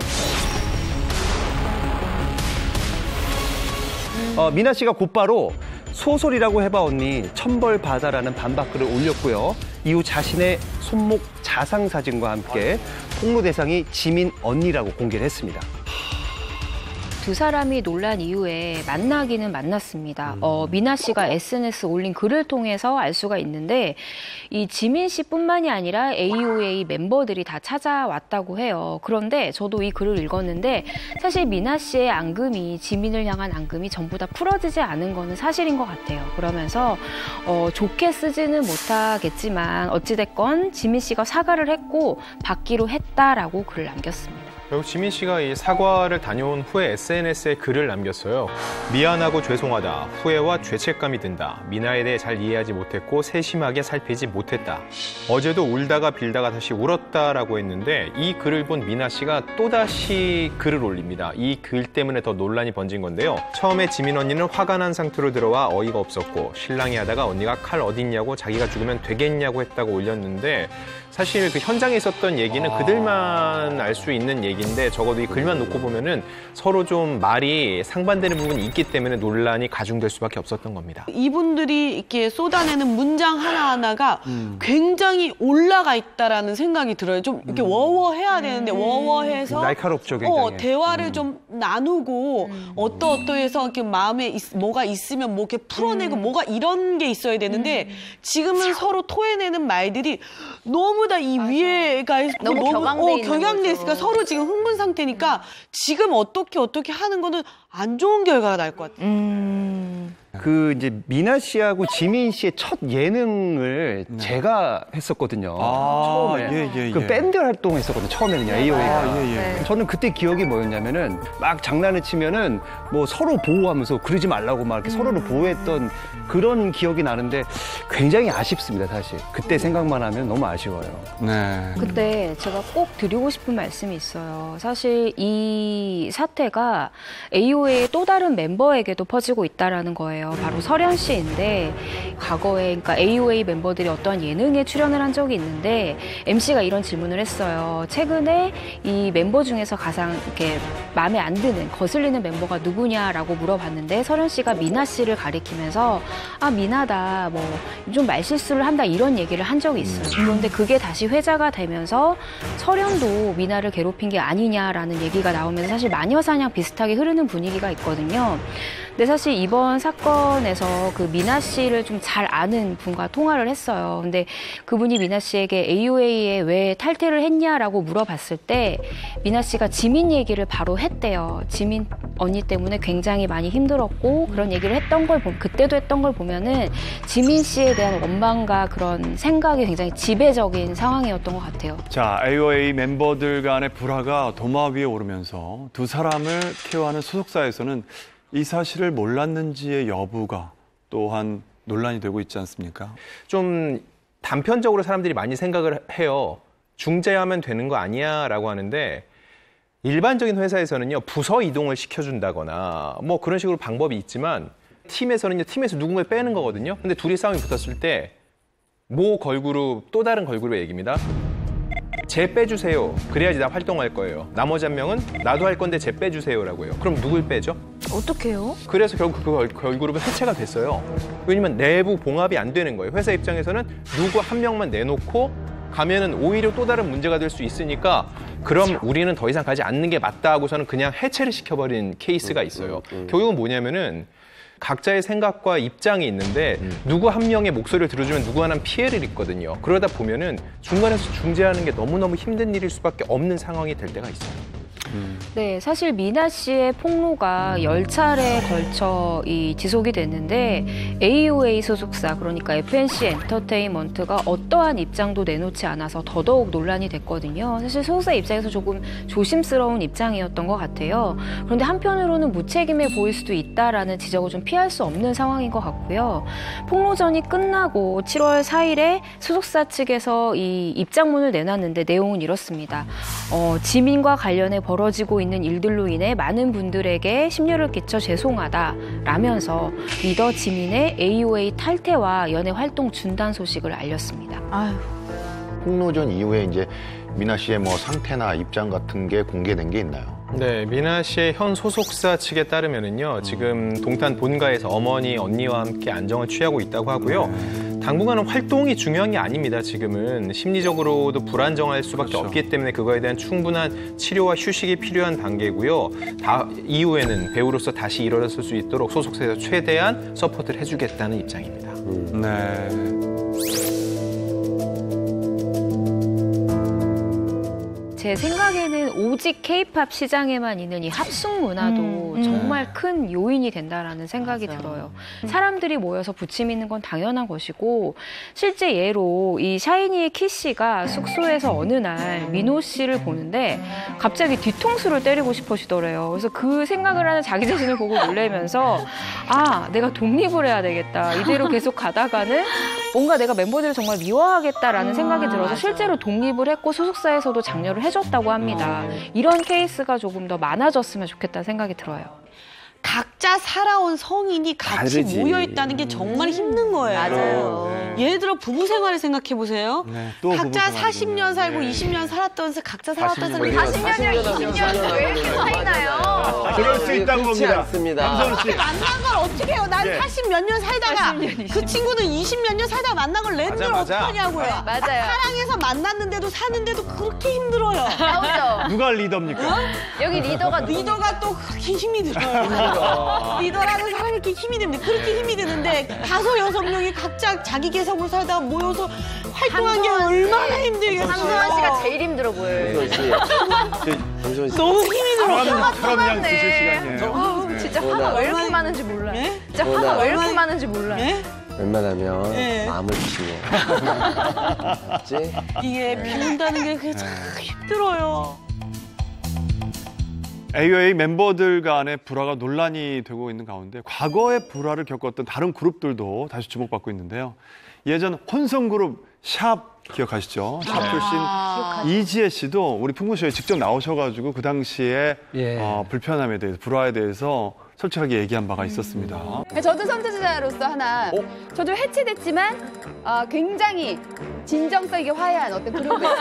미나 씨가 곧바로 소설이라고 해봐 언니 천벌받아라는 반박글을 올렸고요. 이후 자신의 손목 자상 사진과 함께 폭로 대상이 지민 언니라고 공개를 했습니다. 두 사람이 논란 이후에 만나기는 만났습니다. 미나 씨가 SNS 올린 글을 통해서 알 수가 있는데 이 지민 씨뿐만이 아니라 AOA 멤버들이 다 찾아왔다고 해요. 그런데 저도 이 글을 읽었는데 사실 미나 씨의 앙금이 지민을 향한 앙금이 전부 다 풀어지지 않은 거는 사실인 것 같아요. 그러면서 좋게 쓰지는 못하겠지만 어찌됐건 지민 씨가 사과를 했고 받기로 했다라고 글을 남겼습니다. 결국 지민 씨가 이 사과를 다녀온 후에 SNS에 글을 남겼어요. 미안하고 죄송하다. 후회와 죄책감이 든다. 미나에 대해 잘 이해하지 못했고 세심하게 살피지 못했다. 어제도 울다가 빌다가 다시 울었다라고 했는데 이 글을 본 미나 씨가 또다시 글을 올립니다. 이 글 때문에 더 논란이 번진 건데요. 처음에 지민 언니는 화가 난 상태로 들어와 어이가 없었고 실랑이 하다가 언니가 칼 어딨냐고 자기가 죽으면 되겠냐고 했다고 올렸는데 사실 그 현장에 있었던 얘기는 그들만 알 수 있는 얘기인데 적어도 이 글만 놓고 보면은 서로 좀 말이 상반되는 부분이 있기 때문에 논란이 가중될 수밖에 없었던 겁니다. 이분들이 이렇게 쏟아내는 문장 하나하나가 굉장히 올라가 있다라는 생각이 들어요. 좀 이렇게 워워해야 되는데 워워해서 날카롭죠, 굉장히. 대화를 좀 나누고 어떠해서 이렇게 마음에 뭐가 있으면 뭐 이렇게 풀어내고 뭐가 이런 게 있어야 되는데 지금은 서로 토해내는 말들이 너무 다 이 위에가 너무 격양돼 있으니까 서로 지금 흥분 상태니까 지금 어떻게 하는 거는 안 좋은 결과가 날 것 같아요. 그 이제 미나 씨하고 지민 씨의 첫 예능을 제가 했었거든요. 처음에 그 밴드 활동했었거든요. 처음에는요. AOA가. 저는 그때 기억이 뭐였냐면은 막 장난을 치면은 뭐 서로 보호하면서 그러지 말라고 막 이렇게 서로를 보호했던 그런 기억이 나는데 굉장히 아쉽습니다. 사실 그때 생각만 하면 너무 아쉬워요. 네. 그때 제가 꼭 드리고 싶은 말씀이 있어요. 사실 이 사태가 AOA의 또 다른 멤버에게도 퍼지고 있다라는 거예요. 바로 설현 씨인데 과거에 그러니까 AOA 멤버들이 어떤 예능에 출연을 한 적이 있는데 MC가 이런 질문을 했어요. 최근에 이 멤버 중에서 가장 이렇게 마음에 안 드는 거슬리는 멤버가 누구냐라고 물어봤는데 설현 씨가 미나 씨를 가리키면서 아 미나다 뭐 좀 말실수를 한다 이런 얘기를 한 적이 있어요. 그런데 그게 다시 회자가 되면서 설현도 미나를 괴롭힌 게 아니냐라는 얘기가 나오면서 사실 마녀사냥 비슷하게 흐르는 분위기가 있거든요. 근데 사실 이번 사건에서 그 미나 씨를 좀 잘 아는 분과 통화를 했어요. 근데 그분이 미나 씨에게 AOA에 왜 탈퇴를 했냐라고 물어봤을 때 미나 씨가 지민 얘기를 바로 했대요. 지민 언니 때문에 굉장히 많이 힘들었고 그런 얘기를 했던 걸 그때도 했던 걸 보면은 지민 씨에 대한 원망과 그런 생각이 굉장히 지배적인 상황이었던 것 같아요. 자, AOA 멤버들 간의 불화가 도마 위에 오르면서 두 사람을 케어하는 소속사에서는 이 사실을 몰랐는지의 여부가 또한 논란이 되고 있지 않습니까? 좀 단편적으로 사람들이 많이 생각을 해요. 중재하면 되는 거 아니야 라고 하는데 일반적인 회사에서는요 부서 이동을 시켜준다거나 뭐 그런 식으로 방법이 있지만 팀에서는요 팀에서 누군가를 빼는 거거든요. 근데 둘이 싸움이 붙었을 때 모 걸그룹 또 다른 그룹의 얘기입니다. 쟤 빼주세요. 그래야지 나 활동할 거예요. 나머지 한 명은 나도 할 건데 쟤 빼주세요라고 해요. 그럼 누굴 빼죠? 어떡해요? 그래서 결국 그 걸그룹은 해체가 됐어요. 왜냐면 내부 봉합이 안 되는 거예요. 회사 입장에서는 누구 한 명만 내놓고 가면은 오히려 또 다른 문제가 될 수 있으니까 그럼 우리는 더 이상 가지 않는 게 맞다 하고서는 그냥 해체를 시켜버린 케이스가 있어요. 결국은 뭐냐면은 각자의 생각과 입장이 있는데 누구 한 명의 목소리를 들어주면 누구 하나는 피해를 입거든요. 그러다 보면은 중간에서 중재하는 게 너무너무 힘든 일일 수밖에 없는 상황이 될 때가 있어요. 네, 사실 미나 씨의 폭로가 10차례에 걸쳐 지속이 됐는데 AOA 소속사, 그러니까 FNC 엔터테인먼트가 어떠한 입장도 내놓지 않아서 더더욱 논란이 됐거든요. 사실 소속사 입장에서 조금 조심스러운 입장이었던 것 같아요. 그런데 한편으로는 무책임해 보일 수도 있다라는 지적을 좀 피할 수 없는 상황인 것 같고요. 폭로전이 끝나고 7월 4일에 소속사 측에서 이 입장문을 내놨는데 내용은 이렇습니다. 지민과 관련해 벌어지고 있는 일들로 인해 많은 분들에게 심려를 끼쳐 죄송하다라면서 리더 지민의 AOA 탈퇴와 연예 활동 중단 소식을 알렸습니다. 아유. 폭로전 이후에 이제 미나 씨의 뭐 상태나 입장 같은 게 공개된 게 있나요? 네, 미나 씨의 현 소속사 측에 따르면은요, 지금 동탄 본가에서 어머니, 언니와 함께 안정을 취하고 있다고 하고요. 당분간은 활동이 중요한 게 아닙니다. 지금은 심리적으로도 불안정할 수밖에 없기 때문에 그거에 대한 충분한 치료와 휴식이 필요한 단계고요. 이후에는 배우로서 다시 일어설 수 있도록 소속사에서 최대한 서포트를 해주겠다는 입장입니다. 네. 제 생각에는 오직 K-팝 시장에만 있는 이 합숙 문화도 정말 큰 요인이 된다라는 생각이 들어요. 사람들이 모여서 부침있는 건 당연한 것이고, 실제 예로 이 샤이니의 키 씨가 숙소에서 어느 날 민호 씨를 보는데 갑자기 뒤통수를 때리고 싶으시더래요. 그래서 그 생각을 하는 자기 자신을 보고 놀라면서 내가 독립을 해야 되겠다. 이대로 계속 가다가는 뭔가 내가 멤버들을 정말 미워하겠다라는 생각이 들어서 실제로 독립을 했고 소속사에서도 장려를 해줬다고 합니다. 이런 케이스가 조금 더 많아졌으면 좋겠다는 생각이 들어요. 각자 살아온 성인이 같이 다르지. 모여있다는 게 정말 힘든 거예요. 맞아요. 예를 들어 부부 생활을 생각해 보세요. 네, 또 각자 부부 생활이군요. 40년 살고 네. 20년 살았던 각자 살았던 사람이 40년이랑 20년 왜 이렇게 차이 나요? 그럴 수 있다는 그렇지 겁니다. 않습니다. 함선우 씨. 만난 걸 어떻게 해요? 난 40 몇 년 살다가 그 친구는 20 몇 년 살다가 만난 걸 랜드를 어떡하냐고요. 맞아요. 사랑해서 만났는데도 사는데도 그렇게 힘들어요. 싸우죠. 누가 리더입니까? 여기 리더가 리더가 또 그렇게 힘이 들어요. 리더라는 사람이 이렇게 힘이 듭니다. 그렇게 힘이 드는데 5, 6명이 각자 자기 개성으로 살다가 모여서 활동한 게 얼마나 힘들겠어요. 한소연 씨가 제일 힘들어 보여요. 황소연 씨. 너무 힘이 들어요. 사람 드실 시간이에요. 진짜 화가 왜 이렇게 많은지 몰라요. 진짜 화가 왜 이렇게 많은지 몰라요. 웬만하면 네. 마음을 주시네. 맞지? 이게 비운다는 게 그게 참 힘들어요. AOA 멤버들 간의 불화가 논란이 되고 있는 가운데 과거에 불화를 겪었던 다른 그룹들도 다시 주목받고 있는데요. 예전 혼성그룹 샵 기억하시죠? 샵 출신 이지혜 씨도 우리 풍구쇼에 직접 나오셔가지고 그 당시에 불편함에 대해서, 불화에 대해서 솔직하게 얘기한 바가 있었습니다. 저도 선두주자로서 하나, 저도 해체됐지만 굉장히 진정성 있게 화해한 어떤 그룹이에요.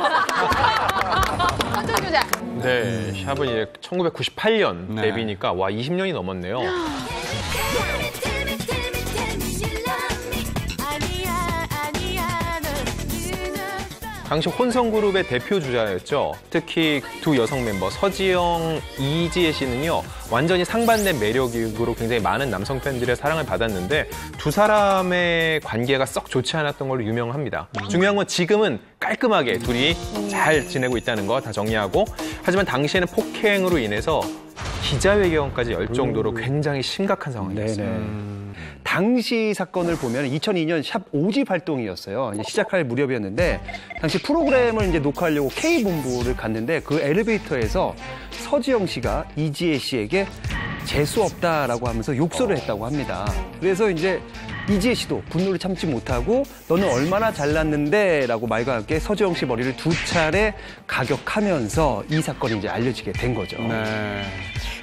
선두주자. 네, 샵은 이제 1998년 네. 데뷔니까 20년이 넘었네요. 당시 혼성그룹의 대표 주자였죠. 특히 두 여성 멤버 서지영, 이지혜 씨는요. 완전히 상반된 매력으로 굉장히 많은 남성 팬들의 사랑을 받았는데 두 사람의 관계가 썩 좋지 않았던 걸로 유명합니다. 중요한 건 지금은 깔끔하게 둘이 잘 지내고 있다는 거 다 정리하고, 하지만 당시에는 폭행으로 인해서 기자회견까지 열 정도로 굉장히 심각한 상황이었어요. 당시 사건을 보면 2002년 샵 5집 활동이었어요. 이제 시작할 무렵이었는데 당시 프로그램을 이제 녹화하려고 K본부를 갔는데 그 엘리베이터에서 서지영 씨가 이지혜 씨에게 재수 없다라고 하면서 욕설을 했다고 합니다. 그래서 이제 이지혜 씨도 분노를 참지 못하고 너는 얼마나 잘났는데 라고 말과 함께 서지영 씨 머리를 2차례 가격하면서 이 사건이 이제 알려지게 된 거죠. 네.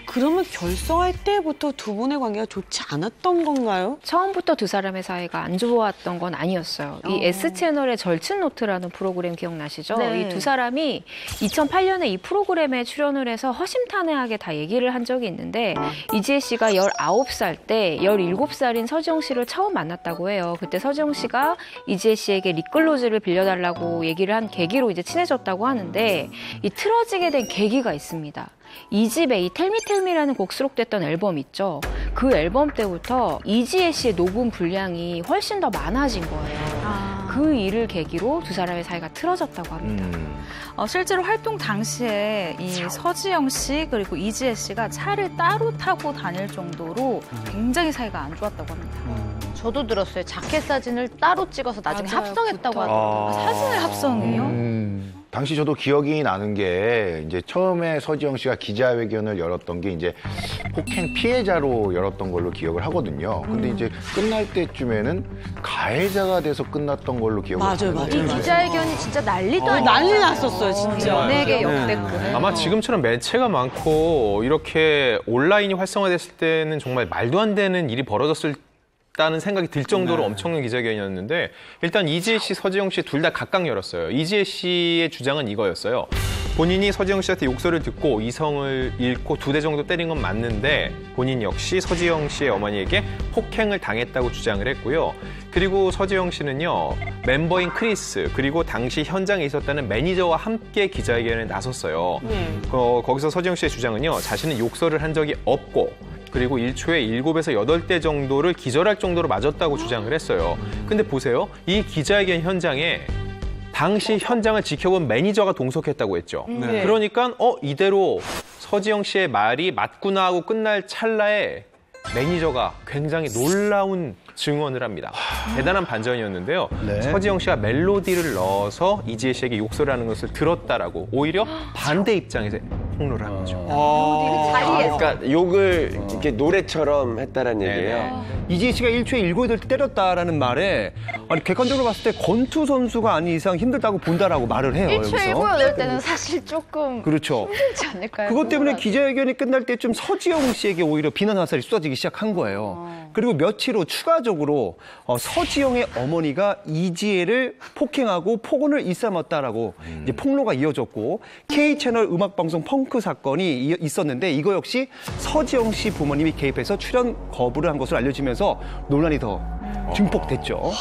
그러면 결성할 때부터 두 분의 관계가 좋지 않았던 건가요? 처음부터 두 사람의 사이가 안 좋았던 건 아니었어요. 이 S채널의 절친노트라는 프로그램 기억나시죠? 네. 이 두 사람이 2008년에 이 프로그램에 출연을 해서 허심탄회하게 다 얘기를 한 적이 있는데 이지혜 씨가 19살 때 17살인 서지영 씨를 처음 만났다고 해요. 그때 서지영 씨가 이지혜 씨에게 립글로즈를 빌려달라고 얘기를 한 계기로 이제 친해졌다고 하는데 이 틀어지게 된 계기가 있습니다. 이 집에 이 텔미텔미라는 곡 수록됐던 앨범 있죠. 그 앨범 때부터 이지혜 씨의 녹음 분량이 훨씬 더 많아진 거예요. 그 일을 계기로 두 사람의 사이가 틀어졌다고 합니다. 실제로 활동 당시에 이 서지영 씨 그리고 이지혜 씨가 차를 따로 타고 다닐 정도로 굉장히 사이가 안 좋았다고 합니다. 저도 들었어요. 자켓 사진을 따로 찍어서 나중에 맞아요. 합성했다고 하더라고요. 사진을 합성해요? 당시 저도 기억이 나는 게 이제 처음에 서지영 씨가 기자회견을 열었던 게 이제 폭행 피해자로 열었던 걸로 기억을 하거든요. 근데 이제 끝날 때쯤에는 가해자가 돼서 끝났던 걸로 기억을 하는데 이 기자회견이 진짜 난리도 아니에요. 난리 났었어요, 진짜. 연예계 역대급. 아마 지금처럼 매체가 많고 이렇게 온라인이 활성화됐을 때는 정말 말도 안 되는 일이 벌어졌을 다는 생각이 들 정도로 엄청난 기자회견이었는데 일단 이지혜 씨, 서지영 씨 둘 다 각각 열었어요. 이지혜 씨의 주장은 이거였어요. 본인이 서지영 씨한테 욕설을 듣고 이성을 잃고 2대 정도 때린 건 맞는데 본인 역시 서지영 씨의 어머니에게 폭행을 당했다고 주장을 했고요. 그리고 서지영 씨는요, 멤버인 크리스 그리고 당시 현장에 있었다는 매니저와 함께 기자회견에 나섰어요. 거기서 서지영 씨의 주장은요, 자신은 욕설을 한 적이 없고 그리고 1초에 7에서 8대 정도를 기절할 정도로 맞았다고 주장을 했어요. 근데 보세요. 이 기자회견 현장에 당시 현장을 지켜본 매니저가 동석했다고 했죠. 네. 그러니까 이대로 서지영 씨의 말이 맞구나 하고 끝날 찰나에 매니저가 굉장히 놀라운 증언을 합니다. 대단한 반전이었는데요. 네. 서지영 씨가 멜로디를 넣어서 이지혜 씨에게 욕설을 하는 것을 들었다라고 오히려 반대 입장에서 폭로를 한 거죠. 그러니까 욕을 이렇게 노래처럼 했다는 얘기예요. 이지혜 씨가 1초에 7대 때렸다라는 말에 아니 객관적으로 봤을 때 권투 선수가 아닌 이상 힘들다고 본다라고 말을 해요. 1초에 7을 낼 때는 사실 조금 그렇죠. 힘들지 않을까요? 그것 때문에 기자회견이 끝날 때쯤 서지영 씨에게 오히려 비난 화살이 쏟아지기 시작한 거예요. 그리고 며칠 후 추가적으로 서지영의 어머니가 이지혜를 폭행하고 폭언을 일삼았다라고 이제 폭로가 이어졌고 K채널 음악방송 펑크 사건이 있었는데 이거 역시 서지영 씨 부모님이 개입해서 출연 거부를 한 것으로 알려지면서 논란이 더 증폭됐죠.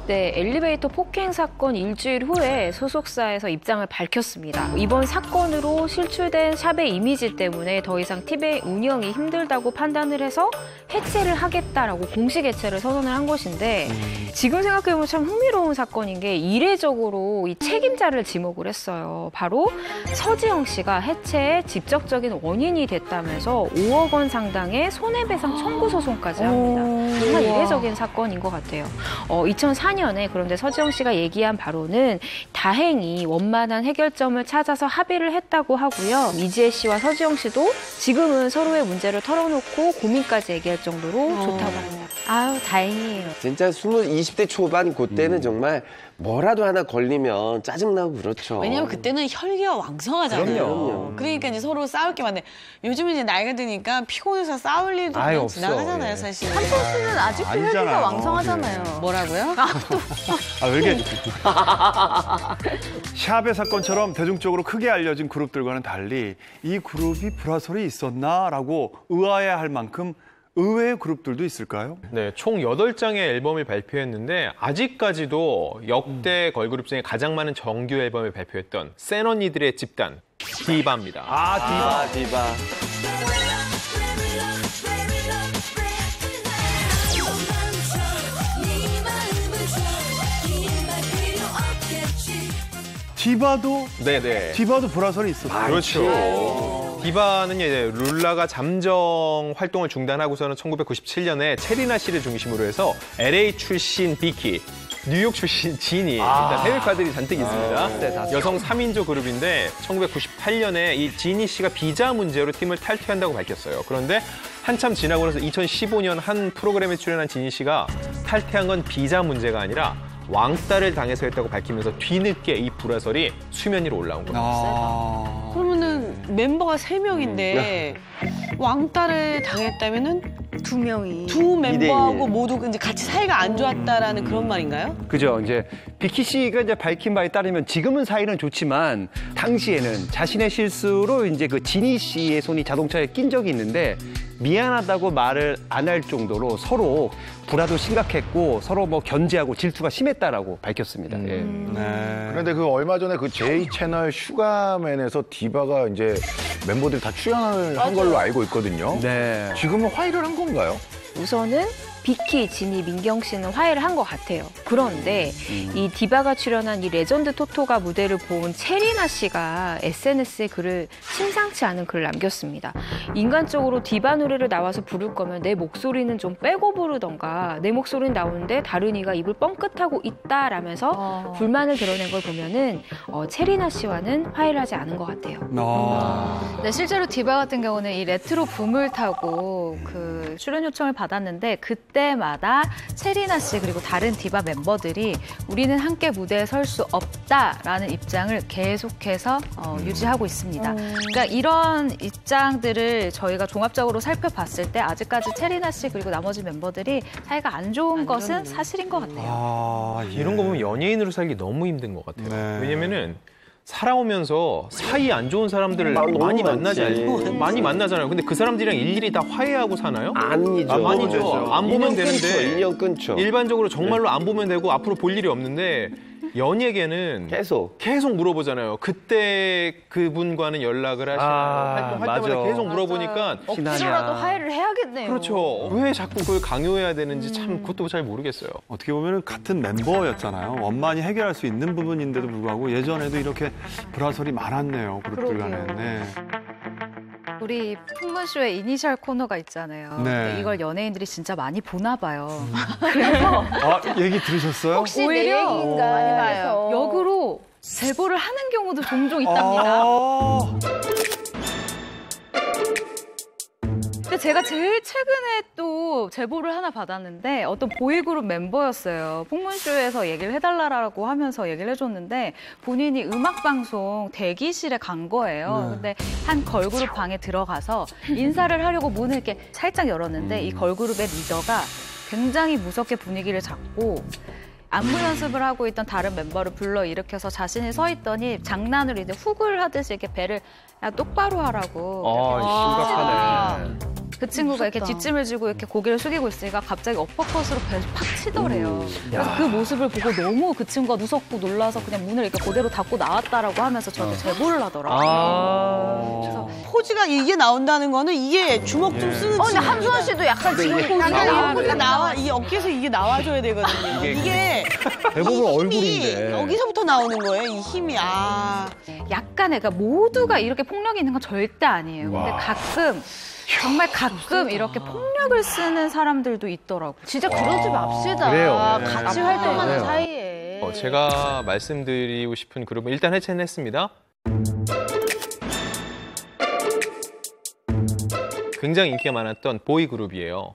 네, 엘리베이터 폭행 사건 일주일 후에 소속사에서 입장을 밝혔습니다. 이번 사건으로 실추된 샵의 이미지 때문에 더 이상 TV의 운영이 힘들다고 판단을 해서 해체를 하겠다라고 공식 해체를 선언을 한 것인데 지금 생각해보면 참 흥미로운 사건인 게 이례적으로 이 책임자를 지목을 했어요. 바로 서지영 씨가 해체의 직접적인 원인이 됐다면서 5억 원 상당의 손해배상 청구 소송까지 합니다. 정말 이례적인 사건인 것 같아요. 2004년에 그런데 서지영 씨가 얘기한 바로는 다행히 원만한 해결점을 찾아서 합의를 했다고 하고요. 이지혜 씨와 서지영 씨도 지금은 서로의 문제를 털어놓고 고민까지 얘기할 정도로 좋다고 합니다. 아유, 다행이에요. 진짜 20대 초반 그때는 정말 뭐라도 하나 걸리면 짜증나고 그렇죠. 왜냐면 그때는 혈기가 왕성하잖아요. 그럼요. 그러니까 이제 서로 싸울 게 많네. 요즘은 이제 나이가 드니까 피곤해서 싸울 일도 아예 그냥 없어. 지나가잖아요, 예. 사실. 한솔 씨는 아직도 혈기가 아니잖아요. 왕성하잖아요. 뭐라고요? 왜 이렇게 샵의 사건처럼 대중적으로 크게 알려진 그룹들과는 달리 이 그룹이 불화설이 있었나라고 의아해할 만큼 의외의 그룹들도 있을까요? 네, 총 8장의 앨범을 발표했는데 아직까지도 역대 걸그룹 중에 가장 많은 정규 앨범을 발표했던 센 언니들의 집단 디바입니다. 디바. 디바도 불화설이 있었어요. 그렇죠. 디바는 이제 룰라가 잠정 활동을 중단하고서는 1997년에 체리나 씨를 중심으로 해서 LA 출신 비키, 뉴욕 출신 지니, 일단 해외카들이 잔뜩 있습니다. 여성 3인조 그룹인데 1998년에 이 지니 씨가 비자 문제로 팀을 탈퇴한다고 밝혔어요. 그런데 한참 지나고 나서 2015년 한 프로그램에 출연한 지니 씨가 탈퇴한 건 비자 문제가 아니라 왕따를 당해서였다고 밝히면서 뒤늦게 이 불화설이 수면 위로 올라온 겁니다. 그러면은 멤버가 3명인데 왕따를 당했다면은 2명이 두 멤버하고 모두 이제 같이 사이가 안 좋았다라는 그런 말인가요? 그죠. 이제 비키 씨가 이제 밝힌 바에 따르면 지금은 사이는 좋지만 당시에는 자신의 실수로 이제 그 지니 씨의 손이 자동차에 낀 적이 있는데 미안하다고 말을 안 할 정도로 서로 불화도 심각했고 서로 뭐 견제하고 질투가 심했다라고 밝혔습니다. 예. 네. 그런데 그 얼마 전에 그 J 채널 슈가맨에서 디바가 이제 멤버들이 다 출연을 한 걸로 알고 있거든요. 네. 지금은 화해를 한 건가요? 우선은 비키, 지니, 민경 씨는 화해를 한 것 같아요. 그런데 이 디바가 출연한 이 레전드 토토가 무대를 본 체리나 씨가 SNS에 글을 심상치 않은 글을 남겼습니다. 인간적으로 디바 노래를 나와서 부를 거면 내 목소리는 좀 빼고 부르던가 내 목소리는 나오는데 다른 이가 입을 뻥끗하고 있다라면서 불만을 드러낸 걸 보면은 체리나 씨와는 화해를 하지 않은 것 같아요. 네, 실제로 디바 같은 경우는 이 레트로 붐을 타고 그 출연 요청을 받았는데 그때마다 체리나 씨 그리고 다른 디바 멤버들이 우리는 함께 무대에 설 수 없다라는 입장을 계속해서 유지하고 있습니다. 그러니까 이런 입장들을 저희가 종합적으로 살펴봤을 때 아직까지 체리나 씨 그리고 나머지 멤버들이 사이가 안 좋은 것은 사실인 것 같아요. 이런 거 보면 연예인으로 살기 너무 힘든 것 같아요. 네. 왜냐면은 살아오면서 사이 안 좋은 사람들을 너무 많이 많지. 많이 만나잖아요. 근데 그 사람들이랑 일일이 다 화해하고 사나요? 아니죠. 아니죠. 안 보면 되는데 인연 끊죠. 일반적으로 정말로 안 보면 되고 앞으로 볼 일이 없는데 연예계는 계속 물어보잖아요. 그때 그분과는 연락을 하시나요? 활동할 때마다 계속 물어보니까 억지로라도 화해를 해야겠네요. 그렇죠. 왜 자꾸 그걸 강요해야 되는지 참 그것도 잘 모르겠어요. 어떻게 보면 같은 멤버였잖아요. 원만히 해결할 수 있는 부분인데도 불구하고 예전에도 이렇게 불화설이 많았네요. 그룹들 간에. 네. 우리 풍문쇼에 이니셜 코너가 있잖아요. 네. 근데 이걸 연예인들이 진짜 많이 보나 봐요. 그래서 얘기 들으셨어요? 혹시 내 얘기인가 많이 봐요. 해서. 역으로 제보를 하는 경우도 종종 있답니다. 근데 제가 제일 최근에 또 제보를 하나 받았는데 어떤 보이그룹 멤버였어요. 풍문쇼에서 얘기를 해달라고 하면서 얘기를 해줬는데 본인이 음악방송 대기실에 간 거예요. 근데 한 걸그룹 방에 들어가서 인사를 하려고 문을 이렇게 살짝 열었는데 이 걸그룹의 리더가 굉장히 무섭게 분위기를 잡고 안무 연습을 하고 있던 다른 멤버를 불러일으켜서 자신이 서 있더니 장난으로 이제 훅을 하듯이 이렇게 배를 야 똑바로 하라고. 심각하네. 그 친구가 이렇게 뒷짐을 지고 이렇게 고개를 숙이고 있으니까 갑자기 어퍼컷으로 배를 팍 치더래요. 그래서 그 모습을 보고 너무 그 친구가 무섭고 놀라서 그냥 문을 이렇게 그대로 닫고 나왔다라고 하면서 저한테 제보를 하더라고요. 그래서 포즈가 이게 나온다는 거는 이게 주먹 좀 쓰는 근데 함수원 씨도 약간 지금 포즈가 나와 이 어깨에서 이게 나와줘야 되거든요. 이게 대부분 힘이 얼굴인데. 여기서부터 나오는 거예요. 이 힘이 약간의 그러니까 모두가 이렇게 폭력이 있는 건 절대 아니에요. 근데 가끔 정말 가끔 이렇게 폭력을 쓰는 사람들도 있더라고요. 진짜 그러지 맙시다. 그래요. 같이 활동하는 그래요. 사이에. 제가 말씀드리고 싶은 그룹은 일단 해체는 했습니다. 굉장히 인기가 많았던 보이 그룹이에요.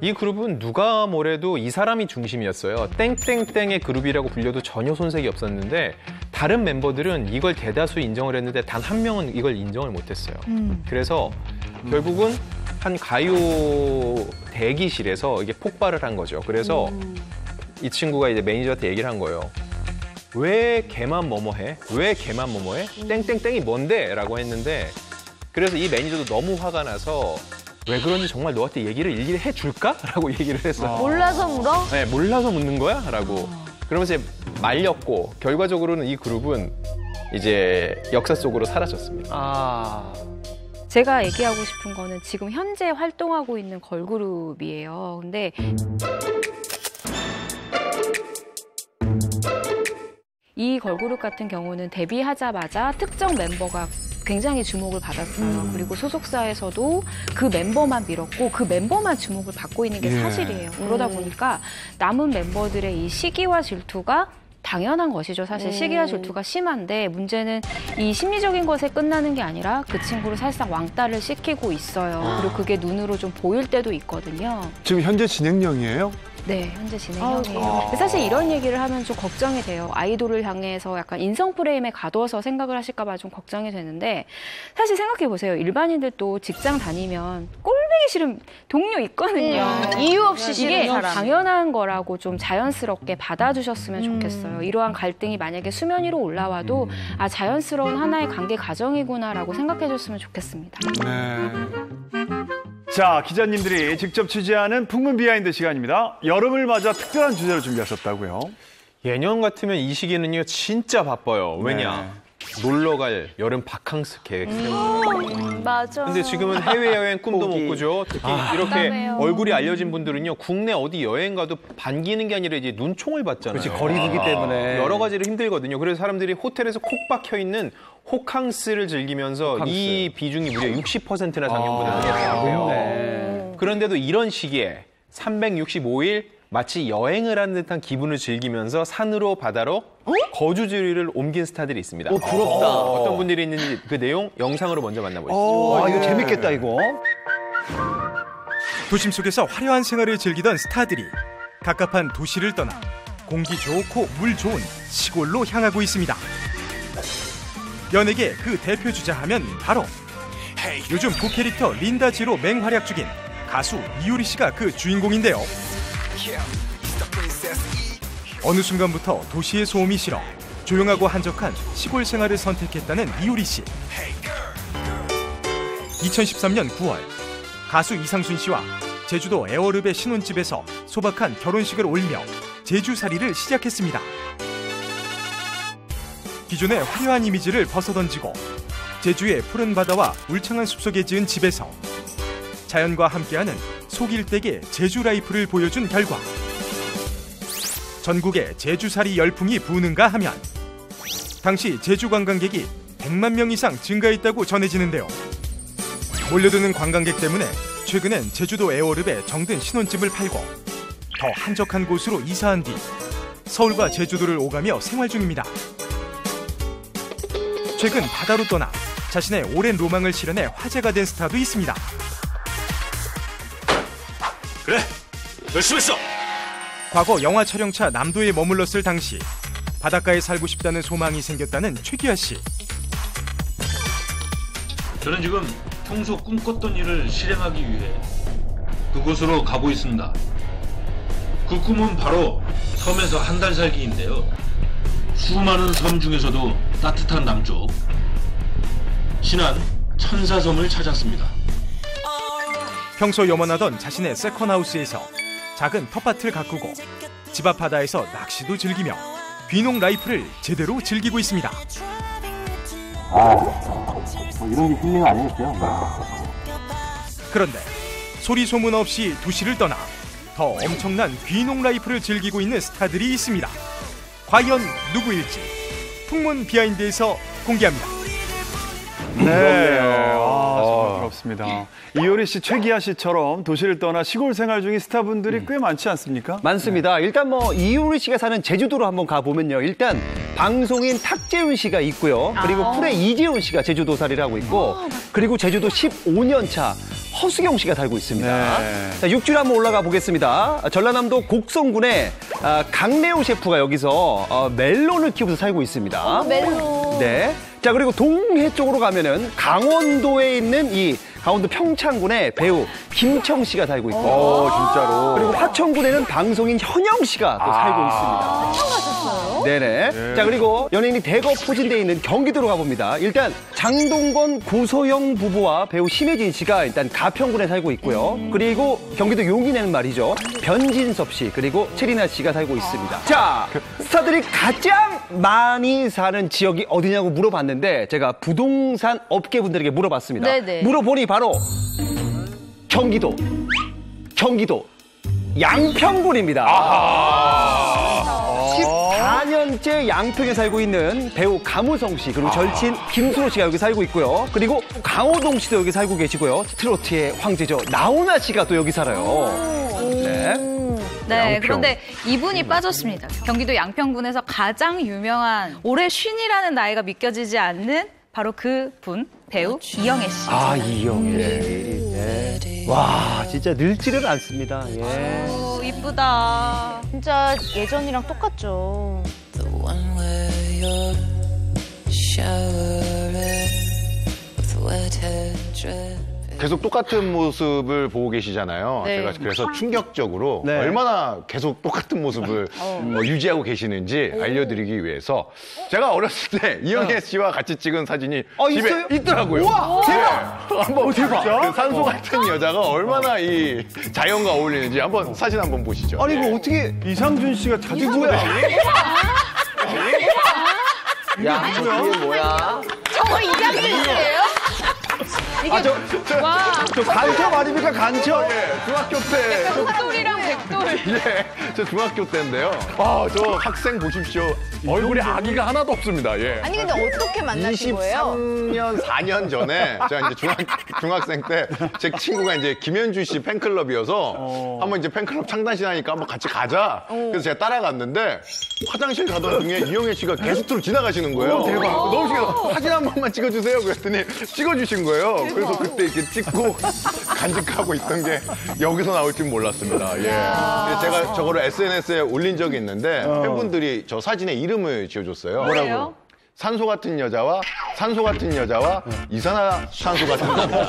이 그룹은 누가 뭐래도 이 사람이 중심이었어요. 땡땡땡의 그룹이라고 불려도 전혀 손색이 없었는데 다른 멤버들은 이걸 대다수 인정을 했는데 단 한 명은 이걸 인정을 못했어요. 그래서 결국은 한 가요 대기실에서 이게 폭발을 한 거죠. 그래서 이 친구가 이제 매니저한테 얘기를 한 거예요. 왜 걔만 뭐뭐해? 왜 걔만 뭐뭐해? 땡땡땡이 뭔데? 라고 했는데 그래서 이 매니저도 너무 화가 나서 왜 그런지 정말 너한테 얘기를 일일이 해줄까? 라고 얘기를 했어요. 몰라서 물어? 네, 몰라서 묻는 거야? 라고. 그러면서 이제 말렸고 결과적으로는 이 그룹은 이제 역사 속으로 사라졌습니다. 제가 얘기하고 싶은 거는 지금 현재 활동하고 있는 걸그룹이에요. 근데 이 걸그룹 같은 경우는 데뷔하자마자 특정 멤버가 굉장히 주목을 받았어요. 그리고 소속사에서도 그 멤버만 밀었고 그 멤버만 주목을 받고 있는 게 사실이에요. 그러다 보니까 남은 멤버들의 이 시기와 질투가 당연한 것이죠. 사실 시기와 질투가 심한데 문제는 이 심리적인 것에 끝나는 게 아니라 그 친구를 사실상 왕따를 시키고 있어요. 그리고 그게 눈으로 좀 보일 때도 있거든요. 지금 현재 진행형이에요? 네, 현재 진행형이에요. 사실 이런 얘기를 하면 좀 걱정이 돼요. 아이돌을 향해서 약간 인성 프레임에 가둬서 생각을 하실까 봐 좀 걱정이 되는데 사실 생각해 보세요. 일반인들도 직장 다니면 꼴보기 싫은 동료 있거든요. 이유 없이 싫은 이게 사람. 당연한 거라고 좀 자연스럽게 받아주셨으면 좋겠어요. 이러한 갈등이 만약에 수면 위로 올라와도 아 자연스러운 하나의 관계 과정이구나라고 생각해 줬으면 좋겠습니다. 네. 자, 기자님들이 직접 취재하는 풍문 비하인드 시간입니다. 여름을 맞아 특별한 주제로 준비하셨다고요? 예년 같으면 이 시기는요 진짜 바빠요. 왜냐? 놀러 갈 여름 바캉스 계획 세우느라고. 맞아. 근데 지금은 해외여행 꿈도 못 꾸죠. 특히 이렇게 맞다네요. 얼굴이 알려진 분들은요 국내 어디 여행 가도 반기는 게 아니라 이제 눈총을 받잖아요. 그렇지, 거리두기 때문에. 여러 가지로 힘들거든요. 그래서 사람들이 호텔에서 콕 박혀 있는 호캉스를 즐기면서 호캉스. 이 비중이 무려 60%나 작년보다 늘었어요. 그런데도 이런 시기에 365일 마치 여행을 하는 듯한 기분을 즐기면서 산으로 바다로 거주지를 옮긴 스타들이 있습니다. 부럽다. 어떤 분들이 있는지 그 내용 영상으로 먼저 만나보시죠. 와, 이거 재밌겠다, 이거. 도심 속에서 화려한 생활을 즐기던 스타들이 갑갑한 도시를 떠나 공기 좋고 물 좋은 시골로 향하고 있습니다. 연예계 그 대표 주자 하면 바로 요즘 부캐릭터 린다지로 맹활약 중인 가수 이효리 씨가 그 주인공인데요. 어느 순간부터 도시의 소음이 싫어 조용하고 한적한 시골 생활을 선택했다는 이효리 씨. 2013년 9월 가수 이상순 씨와 제주도 에어릅의 신혼집에서 소박한 결혼식을 올리며 제주살이를 시작했습니다. 기존의 화려한 이미지를 벗어던지고 제주의 푸른 바다와 울창한 숲속에 지은 집에서 자연과 함께하는 속일대게 제주 라이프를 보여준 결과 전국에 제주살이 열풍이 부는가 하면 당시 제주 관광객이 100만 명 이상 증가했다고 전해지는데요. 몰려드는 관광객 때문에 최근엔 제주도 에어릅에 정든 신혼집을 팔고 더 한적한 곳으로 이사한 뒤 서울과 제주도를 오가며 생활 중입니다. 최근 바다로 떠나 자신의 오랜 로망을 실현해 화제가 된 스타도 있습니다. 그래, 열심히 했어. 과거 영화 촬영차 남도에 머물렀을 당시 바닷가에 살고 싶다는 소망이 생겼다는 최기아 씨. 저는 지금 평소 꿈꿨던 일을 실행하기 위해 그곳으로 가고 있습니다. 그 꿈은 바로 섬에서 한 달 살기인데요. 수많은 섬 중에서도 따뜻한 남쪽 신안 천사섬을 찾았습니다. 평소 염원하던 자신의 세컨하우스에서 작은 텃밭을 가꾸고 집 앞 바다에서 낚시도 즐기며 귀농 라이프를 제대로 즐기고 있습니다. 이런 게 힐링 아니겠어요? 그런데 소리 소문 없이 도시를 떠나 더 엄청난 귀농 라이프를 즐기고 있는 스타들이 있습니다. 과연 누구일지 풍문 비하인드에서 공개합니다. 네, 정말 부럽습니다. 이효리 씨, 최기아 씨처럼 도시를 떠나 시골 생활 중인 스타분들이 꽤 많지 않습니까? 많습니다. 일단 뭐 이효리 씨가 사는 제주도로 한번 가보면요. 일단 방송인 탁재훈 씨가 있고요. 그리고 쿨의 이재훈 씨가 제주도살이를 하고 있고 그리고 제주도 15년 차 허수경 씨가 살고 있습니다. 네. 자, 6주를 한번 올라가 보겠습니다. 전라남도 곡성군의 강래호 셰프가 여기서 멜론을 키우면서 살고 있습니다. 멜론. 네. 자, 그리고 동해 쪽으로 가면은 강원도에 있는 이 강원도 평창군의 배우 김청 씨가 살고 있고. 진짜로. 그리고 화천군에는 방송인 현영 씨가 또 살고 있습니다. 화천 가셨어요? 네네. 네. 자, 그리고 연예인이 대거 포진되어 있는 경기도로 가봅니다. 일단 장동건, 고소영 부부와 배우 심혜진 씨가 일단 가평군에 살고 있고요. 그리고 경기도 용인에는 말이죠. 변진섭 씨, 그리고 체리나 씨가 살고 있습니다. 자, 스타들이 가장 많이 사는 지역이 어디냐고 물어봤는데 제가 부동산 업계분들에게 물어봤습니다. 네네. 물어보니 바로 경기도 양평군입니다. 14 4년째 양평에 살고 있는 배우 감우성 씨, 그리고 절친 김수로 씨가 여기 살고 있고요. 그리고 강호동 씨도 여기 살고 계시고요. 트로트의 황제죠. 나훈아 씨가 또 여기 살아요. 네. 네, 양평. 그런데 이분이 빠졌습니다. 경기도 양평군에서 가장 유명한 올해 쉰이라는 나이가 믿겨지지 않는 바로 그 분, 배우 이영애 씨. 아, 이영애 씨. 예. 와, 진짜 늙지를 않습니다. 예. 오, 이쁘다. 진짜 예전이랑 똑같죠. 계속 똑같은 모습을 보고 계시잖아요. 네. 제가 그래서 충격적으로 네. 얼마나 계속 똑같은 모습을 유지하고 계시는지 알려드리기 위해서 제가 어렸을 때 이영애 씨와 같이 찍은 사진이 집에 있어요? 있더라고요. 우와, 대박! 네. 한번 대박! 그 산소 같은 여자가 얼마나 이 자연과 어울리는지 한번 사진 한번 보시죠. 아니, 이거 어떻게. 이상준 씨가 자주 뭐야? 야, 저 뒤에 뭐야? 저거 이장준 씨예요? 아, 저 간첩 아닙니까, 간첩? 예, 중학교 때. 백돌이랑 백돌. 예, 저 중학교 때인데요. 아, 저 학생 보십시오. 얼굴에 아기가 하나도 없습니다. 예. 아니 근데 어떻게 만나신 거예요? 23년, 4년 전에 제가 이제 중학생 때 제 친구가 이제 김현주 씨 팬클럽이어서 한번 이제 팬클럽 창단식 하니까 한번 같이 가자. 그래서 제가 따라갔는데 화장실 가던 중에 이영애 씨가 게스트로 지나가시는 거예요. 대박. 너무 신기해서 사진 한 번만 찍어주세요. 그랬더니 찍어주신 거예요. 그래서 그때 이렇게 찍고 간직하고 있던 게 여기서 나올 줄 몰랐습니다. 예. 그래서 제가 저거를 SNS에 올린 적이 있는데 팬분들이 저 사진에 이름을 지어줬어요. 뭐라고요? 산소 같은 여자와 이산화탄소 같은 여자.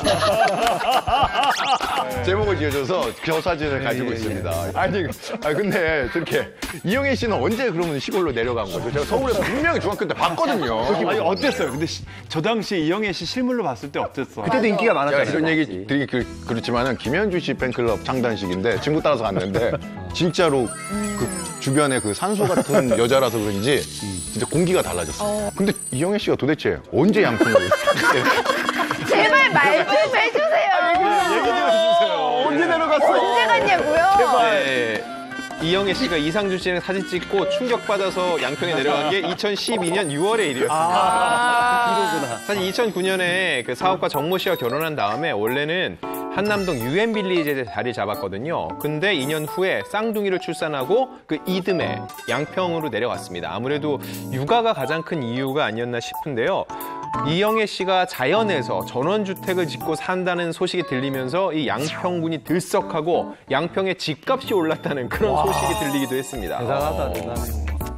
제목을 지어줘서 저 사진을 가지고 있습니다. 아니 근데 저렇게 이영애 씨는 언제 그러면 시골로 내려간 거죠? 제가 서울에서 분명히 중학교 때 봤거든요. 아니 어땠어요? 근데 저 당시에 이영애 씨 실물로 봤을 때 어땠어? 그때도 인기가 제가 많았잖아요. 이런 얘기 드리기 그렇지만은 김현주 씨 팬클럽 창단식인데 친구 따라서 갔는데 진짜로 그 주변에 그 산소 같은 여자라서 그런지 진짜 공기가 달라졌어요. 근데 이영애 씨가 도대체 언제 양평을 제발 말 좀 해주세요. 얘기 좀 해주세요. 언제 내려갔어? 언제 갔냐고요? 네. 이영애 씨가 이상준 씨랑 사진 찍고 충격받아서 양평에 내려간 게 2012년 6월의 일이었습니다. 이거구나. 사실 2009년에 그 사업가 정모 씨와 결혼한 다음에 원래는 한남동 유엔빌리지에 자리 잡았거든요. 근데 2년 후에 쌍둥이를 출산하고 그 이듬해 양평으로 내려왔습니다. 아무래도 육아가 가장 큰 이유가 아니었나 싶은데요. 이영애 씨가 자연에서 전원주택을 짓고 산다는 소식이 들리면서 이 양평군이 들썩하고 양평의 집값이 올랐다는 그런 소식이 들리기도 했습니다. 대단하다, 대단해.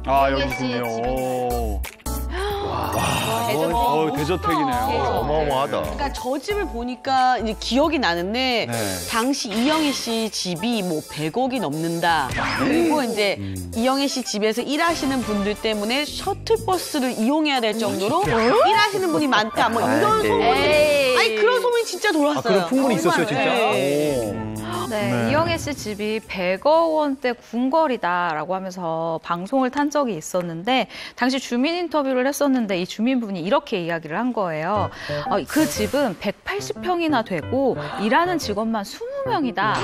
아 여기군요. 대저택이네요. 어마어마하다. 그러니까 저 집을 보니까 이제 기억이 나는데 당시 이영애 씨 집이 뭐 100억이 넘는다. 그리고 이제 이영애 씨 집에서 일하시는 분들 때문에 셔틀버스를 이용해야 될 정도로 일하시는 분이 많다. 뭐 이런 소문이 아니 그런 소문이 진짜 돌았어요. 그런 풍문이 있었어요, 진짜? 네. 네, 이영애 씨 집이 100억 원대 궁궐이다라고 하면서 방송을 탄 적이 있었는데 당시 주민 인터뷰를 했었는데 이 주민분이 이렇게 이야기를 한 거예요. 그 집은 180평이나 되고 일하는 직원만 20명이다.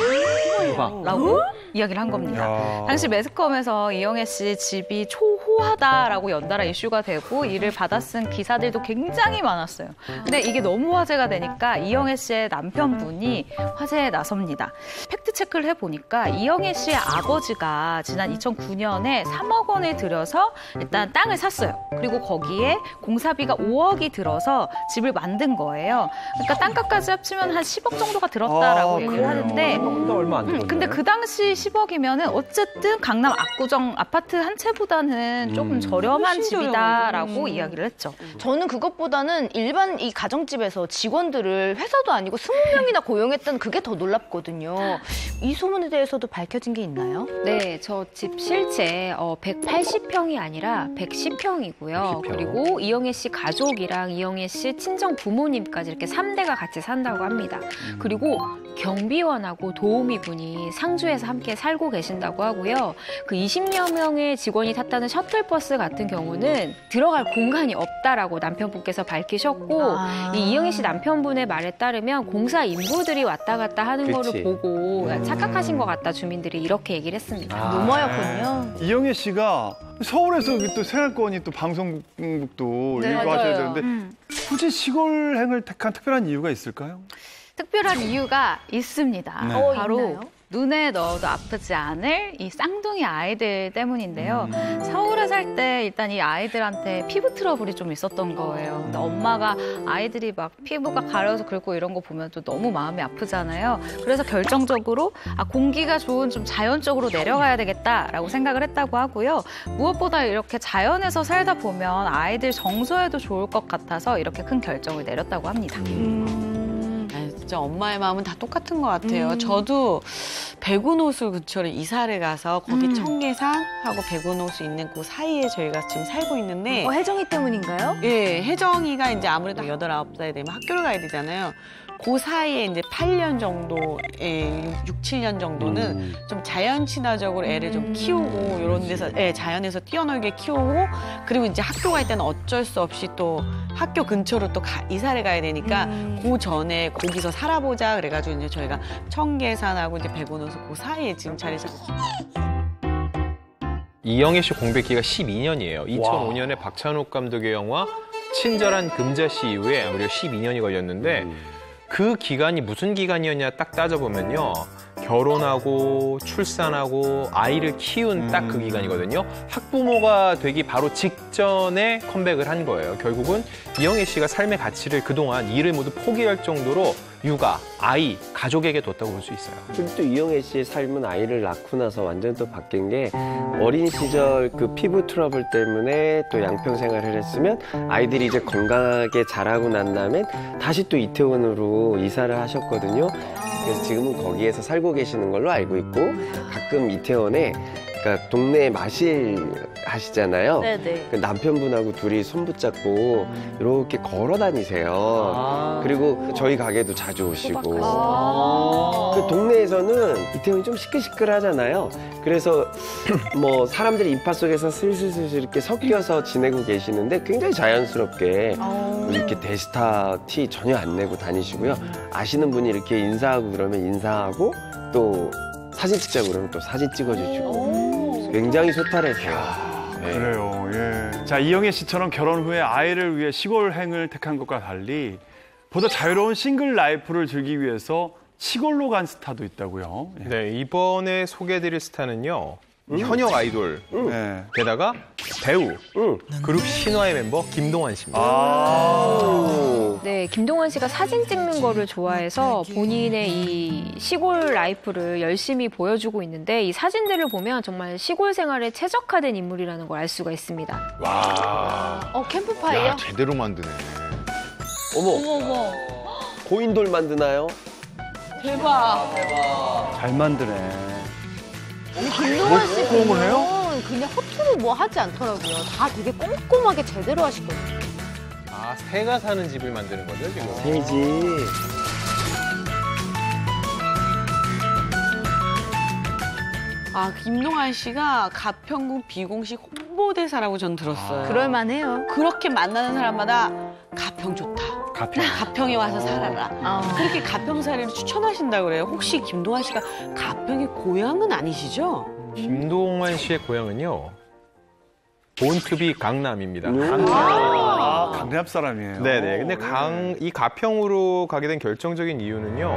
라고 이야기를 한 겁니다. 당시 매스컴에서 이영애 씨 집이 초호화다라고 연달아 이슈가 되고 이를 받아쓴 기사들도 굉장히 많았어요. 근데 이게 너무 화제가 되니까 이영애 씨의 남편분이 화제에 나섭니다. 팩트 체크를 해보니까 이영애 씨의 아버지가 지난 2009년에 3억 원을 들여서 일단 땅을 샀어요. 그리고 거기에 공사비가 5억이 들어서 집을 만든 거예요. 그러니까 땅값까지 합치면 한 10억 정도가 들었다라고 얘기를 하는데 얼마 안 들었네. 근데 그 당시 10억이면은 어쨌든 강남 압구정 아파트 한 채보다는 조금 저렴한 집이다라고 이야기를 했죠. 저는 그것보다는 일반 이 가정집에서 직원들을 회사도 아니고 20명이나 고용했던 그게 더 놀랍거든요. 이 소문에 대해서도 밝혀진 게 있나요? 네, 저 집 실제 180평이 아니라 110평이고요. 그리고 이영애 씨 가족이랑 이영애 씨 친정 부모님까지 이렇게 3대가 같이 산다고 합니다. 그리고 경비원하고 도우미분이 상주에서 함께 살고 계신다고 하고요. 그 20여 명의 직원이 탔다는 셔틀버스 같은 경우는 들어갈 공간이 없다라고 남편분께서 밝히셨고 이 이영애 씨 남편분의 말에 따르면 공사 인부들이 왔다 갔다 하는 거를 보고 착각하신 것 같다 주민들이 이렇게 얘기를 했습니다. 루머였군요. 이영애 씨가 서울에서 또 생활권이 또 방송국도 네, 일과하셔야 맞아요. 되는데 굳이 시골행을 택한 특별한 이유가 있을까요? 특별한 이유가 있습니다. 네. 바로 있나요? 눈에 넣어도 아프지 않을 이 쌍둥이 아이들 때문인데요. 서울에 살 때 일단 이 아이들한테 피부 트러블이 좀 있었던 거예요. 근데 엄마가 아이들이 막 피부가 가려서 긁고 이런 거 보면 또 너무 마음이 아프잖아요. 그래서 결정적으로 공기가 좋은 좀 자연 쪽으로 내려가야 되겠다라고 생각을 했다고 하고요. 무엇보다 이렇게 자연에서 살다 보면 아이들 정서에도 좋을 것 같아서 이렇게 큰 결정을 내렸다고 합니다. 진짜 엄마의 마음은 다 똑같은 것 같아요. 저도 백운호수 근처로 이사를 가서 거기 청계산하고 백운호수 있는 그 사이에 저희가 지금 살고 있는데 혜정이 때문인가요? 예, 혜정이가 이제 아무래도 8, 9살 되면 학교를 가야 되잖아요. 그 사이에 이제 8년 정도, 6, 7년 정도는 좀 자연 친화적으로 애를 좀 키우고 이런 데서 자연에서 뛰어놀게 키우고 그리고 이제 학교 갈 때는 어쩔 수 없이 또 학교 근처로 또 이사를 가야 되니까 그 전에 거기서 살아보자 그래가지고 이제 저희가 청계산하고 이제 백운호수 그 사이에 지금 자리 잡고. 이영애 씨 공백기가 12년이에요. 2005년에 박찬욱 감독의 영화 친절한 금자씨 이후에 무려 12년이 걸렸는데 그 기간이 무슨 기간이었냐 딱 따져보면요. 결혼하고 출산하고 아이를 키운 딱 그 기간이거든요. 학부모가 되기 바로 직전에 컴백을 한 거예요. 결국은 이영애 씨가 삶의 가치를 그동안 일을 모두 포기할 정도로 육아, 아이, 가족에게 뒀다고 볼 수 있어요. 그리고 또 이영애 씨의 삶은 아이를 낳고 나서 완전 또 바뀐 게 어린 시절 그 피부 트러블 때문에 또 양평 생활을 했으면 아이들이 이제 건강하게 자라고 난 다음에 다시 또 이태원으로 이사를 하셨거든요. 그래서 지금은 거기에서 살고 계시는 걸로 알고 있고 가끔 이태원에 그러니까 동네에 마실 하시잖아요. 네네. 그 남편분하고 둘이 손 붙잡고 이렇게 걸어 다니세요. 그리고 저희 가게도 자주 오시고. 그 동네에서는 이태원이 좀 시끌시끌하잖아요. 그래서 뭐 사람들이 인파 속에서 슬슬슬슬 이렇게 섞여서 지내고 계시는데 굉장히 자연스럽게 이렇게 대스타 티 전혀 안 내고 다니시고요. 아시는 분이 이렇게 인사하고 그러면 인사하고 또 사진 찍자고 그러면 또 사진 찍어주시고 굉장히 소탈해서요. 네. 그래요. 예. 자, 이영애 씨처럼 결혼 후에 아이를 위해 시골행을 택한 것과 달리 보다 자유로운 싱글 라이프를 즐기기 위해서 시골로 간 스타도 있다고요. 예. 네, 이번에 소개해드릴 스타는요. 현역 아이돌, 게다가 배우, 그룹 신화의 멤버 김동완 씨입니다. 네, 김동완 씨가 사진 찍는 거를 좋아해서 본인의 이 시골 라이프를 열심히 보여주고 있는데 이 사진들을 보면 정말 시골 생활에 최적화된 인물이라는 걸 알 수가 있습니다. 와. 캠프파이어? 야, 제대로 만드네. 어머. 고인돌 만드나요? 대박. 잘 만드네. 김동완 씨 보면 그냥 허투루 뭐 하지 않더라고요. 다 되게 꼼꼼하게 제대로 하시거든요. 아, 새가 사는 집을 만드는 거죠, 지금? 새집. 아, 김동완 씨가 가평구 비공식 홍보대사라고 전 들었어요. 그럴만해요. 그렇게 만나는 사람마다 가평 좋다. 가평에 와서 살아라. 그렇게 가평살이를 추천하신다고 그래요. 혹시 김동완 씨가 가평의 고향은 아니시죠? 김동완 씨의 고향은요. 본투비 강남입니다. 강남 사람이에요. 네네. 근데 이 가평으로 가게 된 결정적인 이유는요.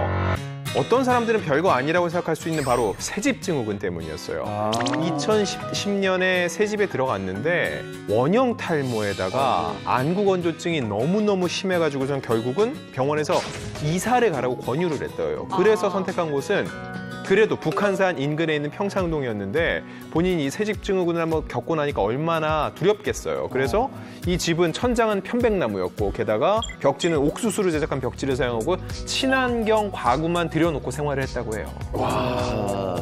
어떤 사람들은 별거 아니라고 생각할 수 있는 바로 새집 증후군 때문이었어요. 2010년에 새집에 들어갔는데 원형 탈모에다가 안구 건조증이 너무너무 심해가지고선 결국은 병원에서 이사를 가라고 권유를 했어요. 그래서 선택한 곳은 그래도 북한산 인근에 있는 평창동이었는데 본인이 이 새집 증후군을 한번 겪고 나니까 얼마나 두렵겠어요. 그래서 이 집은 천장은 편백나무였고 게다가 벽지는 옥수수로 제작한 벽지를 사용하고 친환경 가구만 들여놓고 생활을 했다고 해요. 와.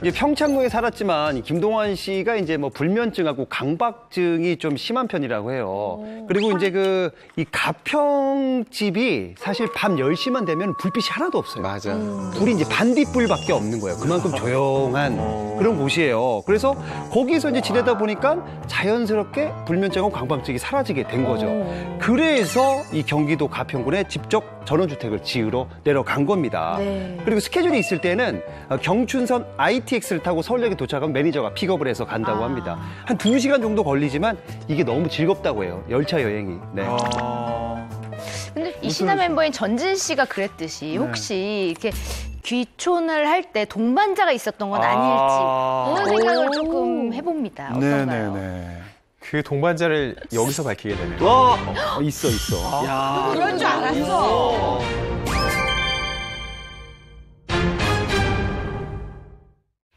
이제 평창동에 살았지만 김동완 씨가 이제 뭐 불면증하고 강박증이 좀 심한 편이라고 해요. 그리고 이제 이 가평집이 사실 밤 10시만 되면 불빛이 하나도 없어요. 맞아. 불이 이제 반딧불밖에 없는 있는 거예요. 그만큼 조용한 그런 곳이에요. 그래서 거기서 이제 지내다 보니까 자연스럽게 불면증과 광방증이 사라지게 된 거죠. 그래서 이 경기도 가평군에 직접 전원주택을 지으러 내려간 겁니다. 네. 그리고 스케줄이 있을 때는 경춘선 ITX를 타고 서울역에 도착하면 매니저가 픽업을 해서 간다고 합니다. 한 2시간 정도 걸리지만 이게 너무 즐겁다고 해요. 열차 여행이. 네. 근데 이 신화 멤버인 전진 씨가 그랬듯이 혹시 이렇게 귀촌을 할 때 동반자가 있었던 건 아닐지 그런 생각을 조금 해봅니다. 어떤가요? 네네네. 그 동반자를 여기서 밝히게 되네요. 있어. 야. 그럴 줄 알았어.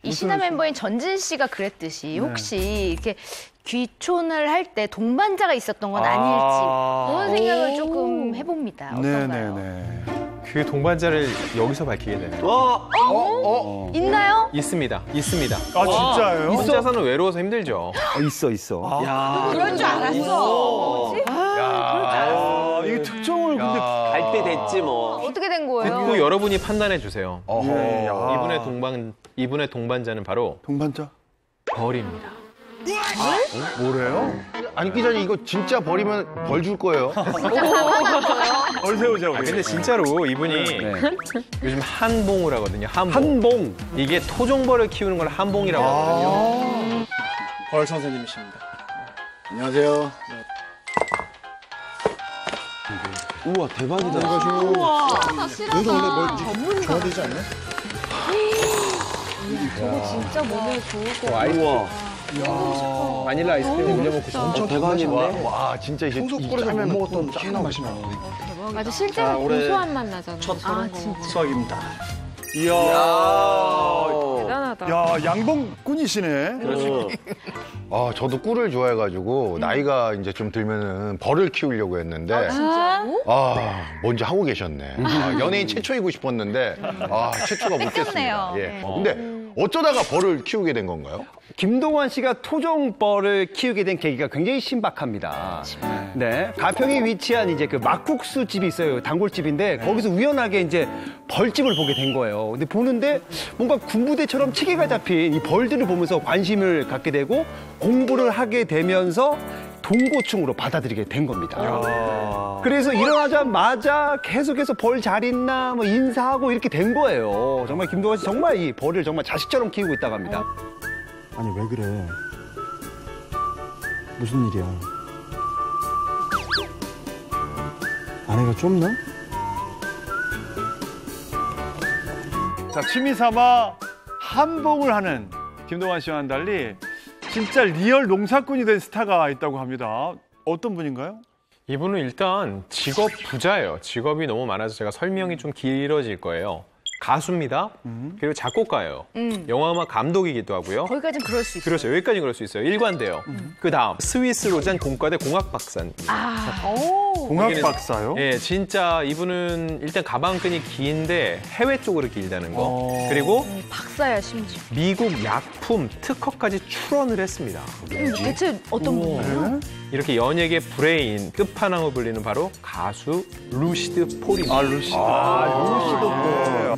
이 신화 멤버인 전진 씨가 그랬듯이 혹시 이렇게 귀촌을 할 때 동반자가 있었던 건 아닐지 그런 생각을 조금 해봅니다. 어떤가요? 네네네. 그 동반자를 여기서 밝히게 되네요. 있나요? 있습니다. 아, 진짜요? 혼자서는 외로워서 힘들죠. 있어. 야. 그럴 줄 알았어. 이게 특정을 근데 갈 때 됐지 뭐. 어떻게 된 거예요? 듣고 여러분이 판단해 주세요. 예, 야. 이분의 동반자는 바로 동반자? 벌입니다. 뭐래요? 아니 기자님 이거 진짜 버리면 벌 줄 거예요. 벌 세우자 우리. 근데 진짜로 이분이 요즘 한봉을 하거든요. 한봉. 이게 토종벌을 키우는 걸 한봉이라고 하거든요. 벌 선생님이십니다. 안녕하세요. 우와 대박이다. 여기서 원래 뭘 줘야 되지 않나? 저거 진짜 몸에 좋을 것 우와. 바닐라 아이스크림 올려 먹고 싶어. 엄청 대박인데. 와 진짜 이게 평소에 못 먹었던 짠한 맛이 나. 맞아, 실제로 고소한 맛 나잖아. 첫 수학입니다. 이야. 대단하다. 야 양봉꾼이시네. 그렇죠. 아 저도 꿀을 좋아해가지고 나이가 이제 좀 들면은 벌을 키우려고 했는데 먼저 하고 계셨네. 연예인 최초이고 싶었는데 최초가 못됐습니다. 예. 근데 어쩌다가 벌을 키우게 된 건가요? 김동완 씨가 토종벌을 키우게 된 계기가 굉장히 신박합니다. 네, 가평에 위치한 이제 그 막국수 집이 있어요. 단골집인데 거기서 우연하게 이제 벌집을 보게 된 거예요. 근데 보는데 뭔가 군부대처럼 체계가 잡힌 이 벌들을 보면서 관심을 갖게 되고 공부를 하게 되면서 동고충으로 받아들이게 된 겁니다. 그래서 일어나자마자 계속해서 벌 잘 있나 뭐 인사하고 이렇게 된 거예요. 정말 김동완 씨 정말 이 벌을 정말 자식처럼 키우고 있다고 합니다. 아니 왜 그래? 무슨 일이야? 아내가 좁나? 자 취미 삼아 한봉을 하는 김동완 씨와는 달리 진짜 리얼 농사꾼이 된 스타가 있다고 합니다. 어떤 분인가요? 이분은 일단 직업 부자예요. 직업이 너무 많아서 제가 설명이 좀 길어질 거예요. 가수입니다. 그리고 작곡가예요. 영화음악 감독이기도 하고요. 거기까지는 그럴 수 있어요. 그렇죠. 여기까지는 그럴 수 있어요. 일관돼요. 그다음 스위스 로잔 공과대 공학 박사입니다. 공학 박사요? 예, 진짜 이분은 일단 가방끈이 긴데 해외 쪽으로 길다는 거. 그리고 박사야 심지어. 미국 약품 특허까지 출원을 했습니다. 대체 어떤 분이에요? 이렇게 연예계 브레인 끝판왕을 불리는 바로 가수 루시드 폴입니다. 루시드 폴.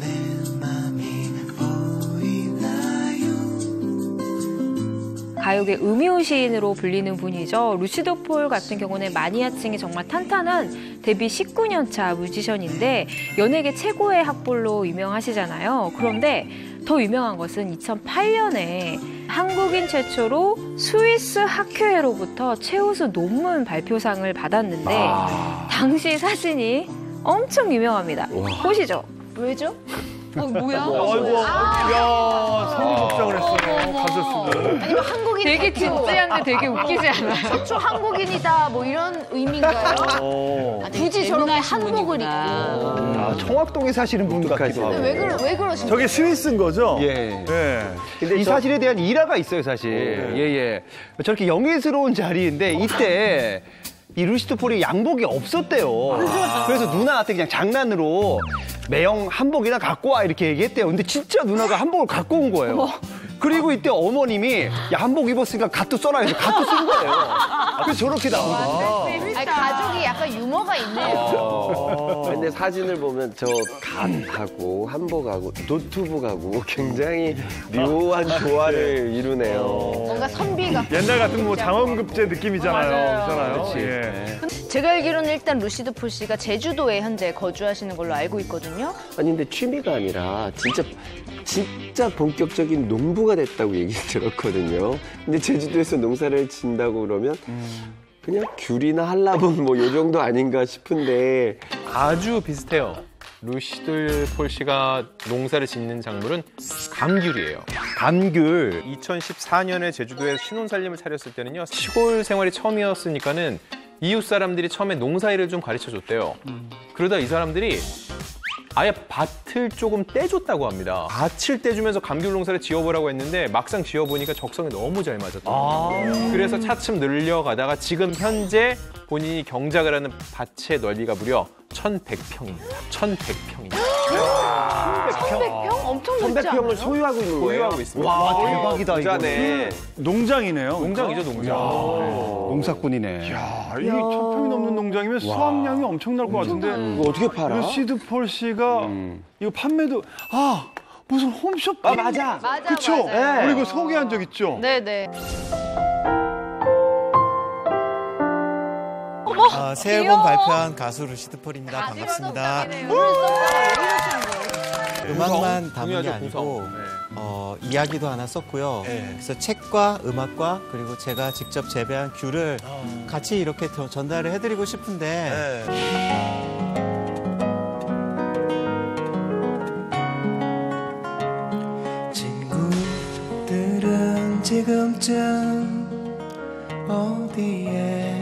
가요계 음유시인으로 불리는 분이죠. 루시드 폴 같은 경우는 마니아층이 정말 탄탄한 데뷔 19년 차 뮤지션인데 연예계 최고의 학벌로 유명하시잖아요. 그런데 더 유명한 것은 2008년에 한국인 최초로 스위스 학회로부터 최우수 논문 발표상을 받았는데 당시 사진이 엄청 유명합니다. 보시죠. 왜죠? 뭐야? 야 성우 복장을 했어요. 가졌습니다. 아니면 한국인 되게 진지한데 되게 웃기지 않아요? 최초 한국인이다 뭐 이런 의미인가요? 굳이 저렇게 한복을 입고. 청학동에 사시는 분 같기도 하고. 왜 그러신 거예요? 저게 스위스인 거죠? 예. 네. 근데 이 사실에 대한 일화가 있어요, 사실. 예. 저렇게 영예스러운 자리인데 이때 이 루시드 폴이 양복이 없었대요. 그래서 누나한테 그냥 장난으로 매형 한복이나 갖고 와 이렇게 얘기했대요. 근데 진짜 누나가 한복을 갖고 온 거예요. 그리고 이때 어머님이 야 한복 입었으니까 갓도 써라 해서 갓도 쓴 거예요. 그래서 저렇게 나온 거예요. 아니, 가족이 약간 유머 유머가 있네요. 근데 사진을 보면 저 갓하고 한복하고 노트북하고 굉장히 묘한 조화를 이루네요. 뭔가 선비가. 옛날 같은 뭐 장원급제 느낌이잖아요. 맞아요. 예. 제가 알기로는 일단 루시드 폴 씨가 제주도에 현재 거주하시는 걸로 알고 있거든요. 아니 근데 취미가 아니라 진짜 본격적인 농부가 됐다고 얘기 들었거든요. 근데 제주도에서 농사를 진다고 그러면 그냥 귤이나 한라봉 뭐 요 정도 아닌가 싶은데 아주 비슷해요. 루시드 폴 씨가 농사를 짓는 작물은 감귤이에요. 감귤. 2014년에 제주도에 신혼살림을 차렸을 때는요. 시골 생활이 처음이었으니까는 이웃 사람들이 처음에 농사일을 좀 가르쳐줬대요. 그러다 이 사람들이 아예 밭을 조금 떼줬다고 합니다. 밭을 떼주면서 감귤 농사를 지어보라고 했는데 막상 지어보니까 적성이 너무 잘 맞았더라고요. 그래서 차츰 늘려가다가 지금 현재 본인이 경작을 하는 밭의 넓이가 무려 1,100평입니다. 1,100평입니다. 1,100평? 엄청 넓지 1,100평을 않아요? 소유하고 있는 거예요? 소유하고 있습니다. 와, 대박이다, 이거. 부자네. 농장이네요. 농장이죠, 농장. 농사꾼이네. 야, 이 1,000평이 넘는 농장이면 수확량이 엄청날 것 같은데. 이거 어떻게 팔아? 루시드 폴 씨가 이거 판매도 무슨 홈쇼핑? 맞아. 그쵸? 맞아요. 우리 이거 소개한 적 있죠? 네네. 새 앨범 발표한 가수 루시드 폴입니다. 반갑습니다. 음악만 담은 게 아니고 이야기도 하나 썼고요. 그래서 책과 음악과 그리고 제가 직접 재배한 귤을 같이 이렇게 전달을 해드리고 싶은데 친구들은 지금쯤 어디에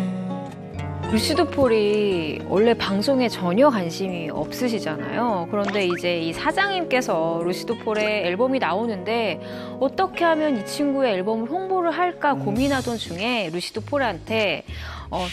루시드 폴이 원래 방송에 전혀 관심이 없으시잖아요. 그런데 이제 이 사장님께서 루시드 폴의 앨범이 나오는데 어떻게 하면 이 친구의 앨범을 홍보를 할까 고민하던 중에 루시드 폴한테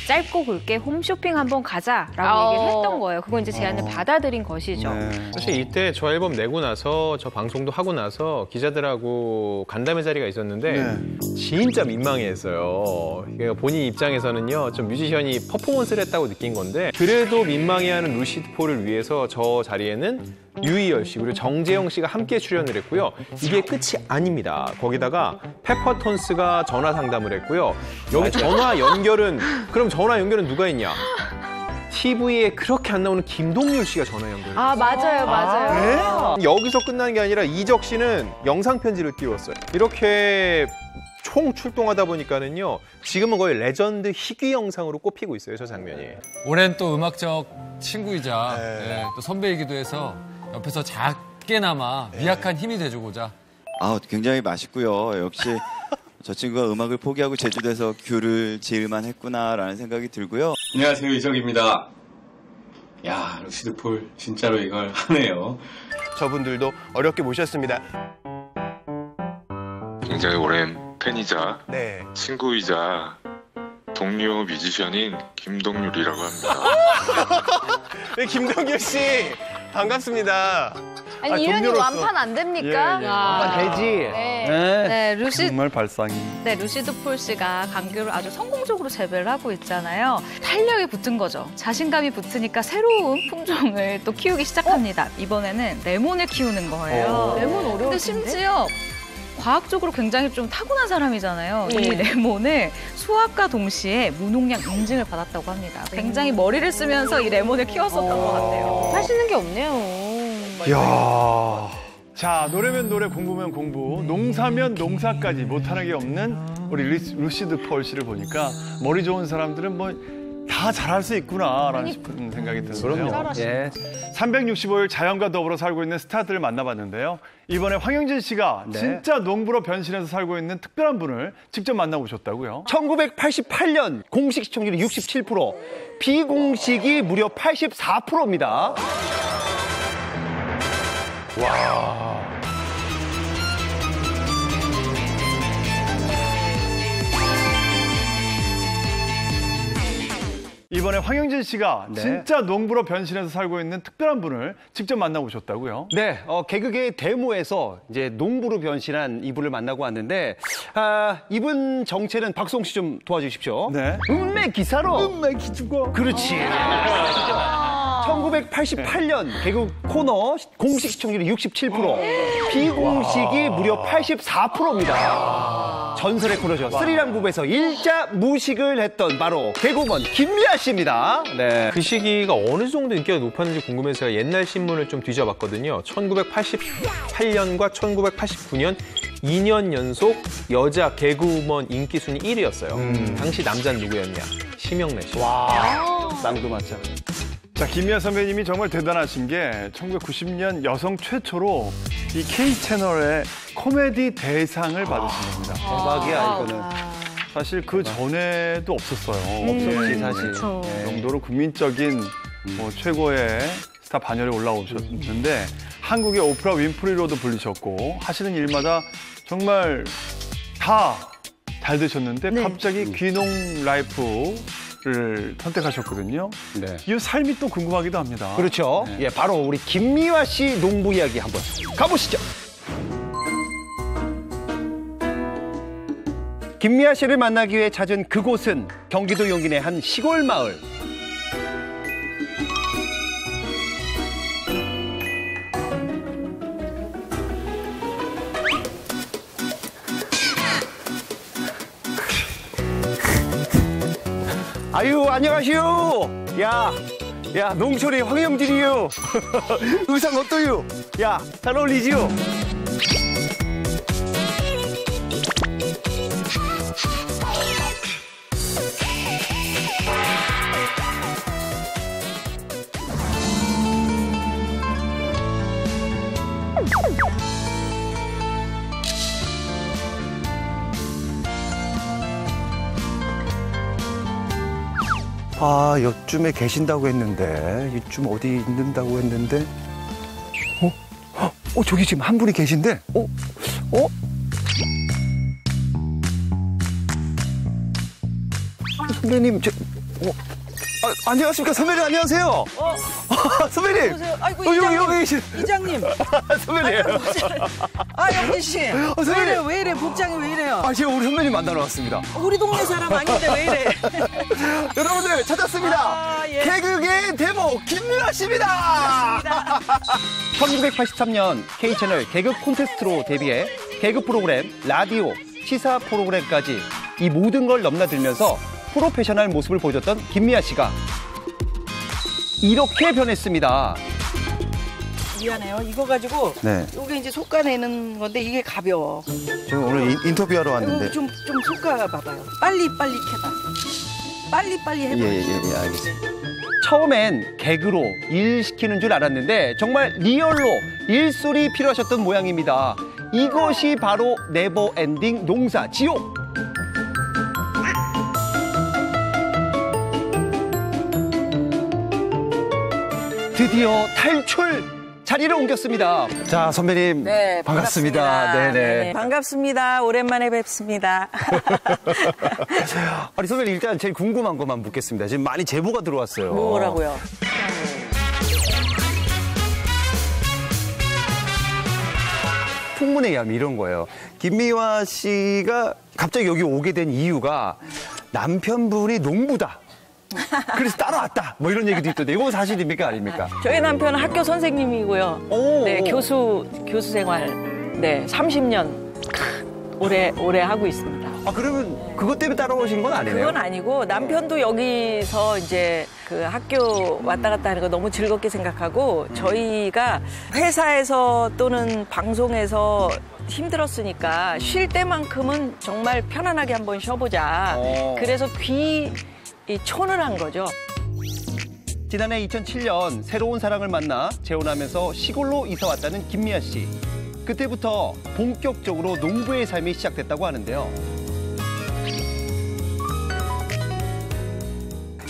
짧고 굵게 홈쇼핑 한번 가자라고 얘기를 했던 거예요. 그건 이제 제안을 받아들인 것이죠. 사실 이때 저 앨범 내고 나서 저 방송도 하고 나서 기자들하고 간담회 자리가 있었는데 진짜 민망해했어요. 그러니까 본인 입장에서는요, 좀 뮤지션이 퍼포먼스를 했다고 느낀 건데 그래도 민망해하는 루시드 폴을 위해서 저 자리에는 유희열 씨 그리고 정재영 씨가 함께 출연을 했고요. 이게 끝이 아닙니다. 거기다가 페퍼톤스가 전화 상담을 했고요. 여기 전화 연결은 그럼 전화 연결은 누가 했냐? TV에 그렇게 안 나오는 김동률 씨가 전화 연결했어요. 아, 맞아요. 여기서 끝나는 게 아니라 이적 씨는 영상 편지를 띄웠어요. 이렇게 총 출동하다 보니까는요. 지금은 거의 레전드 희귀 영상으로 꼽히고 있어요, 저 장면이. 오랜 또 음악적 친구이자 또 선배이기도 해서 옆에서 작게나마 미약한 힘이 돼주고자. 굉장히 맛있고요. 역시 저 친구가 음악을 포기하고 제주도에서 귤을 지을만 했구나라는 생각이 들고요. 안녕하세요, 이적입니다. 야, 루시드 폴 진짜로 이걸 하네요. 저분들도 어렵게 모셨습니다. 굉장히 오랜 팬이자 친구이자 동료 뮤지션인 김동률이라고 합니다. 네, 김동률 씨 반갑습니다. 아니 이러니 완판 안 됩니까? 완판 되지. 네, 정말 발상이. 네, 루시드 폴 씨가 감귤을 아주 성공적으로 재배를 하고 있잖아요. 탄력이 붙은 거죠. 자신감이 붙으니까 새로운 품종을 또 키우기 시작합니다. 이번에는 레몬을 키우는 거예요. 레몬 어려울 텐데? 근데 심지어 과학적으로 굉장히 좀 타고난 사람이잖아요. 이 레몬을 수확과 동시에 무농약 인증을 받았다고 합니다. 굉장히 머리를 쓰면서 이 레몬을 키웠었던 것 같아요. 하시는 게 없네요. 이야. 자, 노래면 노래, 공부면 공부, 농사면 농사까지 못하는 게 없는 우리 루시드 폴 씨를 보니까 머리 좋은 사람들은 뭐 다 잘할 수 있구나라는 싶은 생각이 드는데요. 그럼요. 365일 자연과 더불어 살고 있는 스타들을 만나봤는데요. 이번에 황영진 씨가 진짜 농부로 변신해서 살고 있는 특별한 분을 직접 만나보셨다고요? 1988년 공식 시청률이 67%, 비공식이 무려 84%입니다. 와. 이번에 황영진 씨가 네. 진짜 농부로 변신해서 살고 있는 특별한 분을 직접 만나보셨다고요? 네, 개그계의 데모에서 이제 농부로 변신한 이분을 만나고 왔는데, 이분 정체는 박송 씨 좀 도와주십시오. 네. 음매 기사로. 음매 기주고. 그렇지. 1988년 개그 코너 공식 시청률이 67%, 비공식이 무려 84%입니다. 전설의 코너죠. 스리랑 부부에서 일자 무식을 했던 바로 개그우먼 김미아 씨입니다. 네. 그 시기가 어느 정도 인기가 높았는지 궁금해서 제가 옛날 신문을 좀 뒤져봤거든요. 1988년과 1989년 2년 연속 여자 개그우먼 인기 순위 1위였어요. 당시 남자는 누구였냐? 심영래 씨. 와, 쌍두마차. 자, 김미아 선배님이 정말 대단하신 게 1990년 여성 최초로 이 K채널의 코미디 대상을 받으신 겁니다. 대박이야, 이거는. 사실 그 전에도 없었어요. 없었지, 사실. 그 정도로 국민적인 최고의 스타 반열에 올라오셨는데 한국의 오프라 윈프리로도 불리셨고 하시는 일마다 정말 다 잘 되셨는데 갑자기 귀농 라이프를 선택하셨거든요. 네. 이 삶이 또 궁금하기도 합니다. 그렇죠. 네. 예, 바로 우리 김미화 씨 농부 이야기 한번 가보시죠. 김미아 씨를 만나기 위해 찾은 그곳은 경기도 용인의 한 시골 마을. 아유, 안녕하시오. 야, 농촌의 황영진이요. 의상 어떠요? 야, 잘 어울리지요? 요쯤에 계신다고 했는데, 이쯤 어디 있는다고 했는데, 저기 지금 한 분이 계신데, 선배님, 안녕하십니까, 선배님, 안녕하세요. 선배님. 보세요. 아이고, 여기 계신. 이장님. 선배님. 영진 씨. 선배님. 왜 이래? 복장이 왜 이래요? 제가 우리 선배님 만나러 왔습니다. 우리 동네 사람 아닌데 왜 이래? 여러분들 찾았습니다. 예. 개그계의 데모 김미아 씨입니다. 1983년 K채널 개그 콘테스트로 데뷔해 개그 프로그램, 라디오, 시사 프로그램까지 이 모든 걸 넘나들면서 프로페셔널 모습을 보여줬던 김미아 씨가 이렇게 변했습니다. 미안해요. 이거 가지고 이게 이제 솎아내는 건데 이게 가벼워. 제가 오늘 인터뷰하러 왔는데. 좀 솎아봐봐요. 빨리 캐봐. 빨리 해봐. 예, 알겠습니다. 처음엔 개그로 일 시키는 줄 알았는데 정말 리얼로 일소리 필요하셨던 모양입니다. 이것이 바로 네버엔딩 농사 지옥. 드디어 탈출 자리를 옮겼습니다. 자, 선배님. 네, 반갑습니다. 네네. 반갑습니다. 오랜만에 뵙습니다. 아니, 선배님, 일단 제일 궁금한 것만 묻겠습니다. 지금 많이 제보가 들어왔어요. 뭐라고요? 풍문에 의하면 이런 거예요. 김미화 씨가 갑자기 여기 오게 된 이유가 남편분이 농부다. 그래서 따라왔다. 뭐 이런 얘기도 있던데 이건 사실입니까 아닙니까? 저희 남편은 학교 선생님이고요. 네, 교수 생활 30년 오래 하고 있습니다. 그러면 그것 때문에 따라오신 건 아니네요? 그건 아니고 남편도 여기서 이제 그 학교 왔다 갔다 하는 거 너무 즐겁게 생각하고 저희가 회사에서 또는 방송에서 힘들었으니까 쉴 때만큼은 정말 편안하게 한번 쉬어보자. 그래서 촌을 한 거죠. 지난해 2007년 새로운 사랑을 만나 재혼하면서 시골로 이사 왔다는 김미아 씨. 그때부터 본격적으로 농부의 삶이 시작됐다고 하는데요.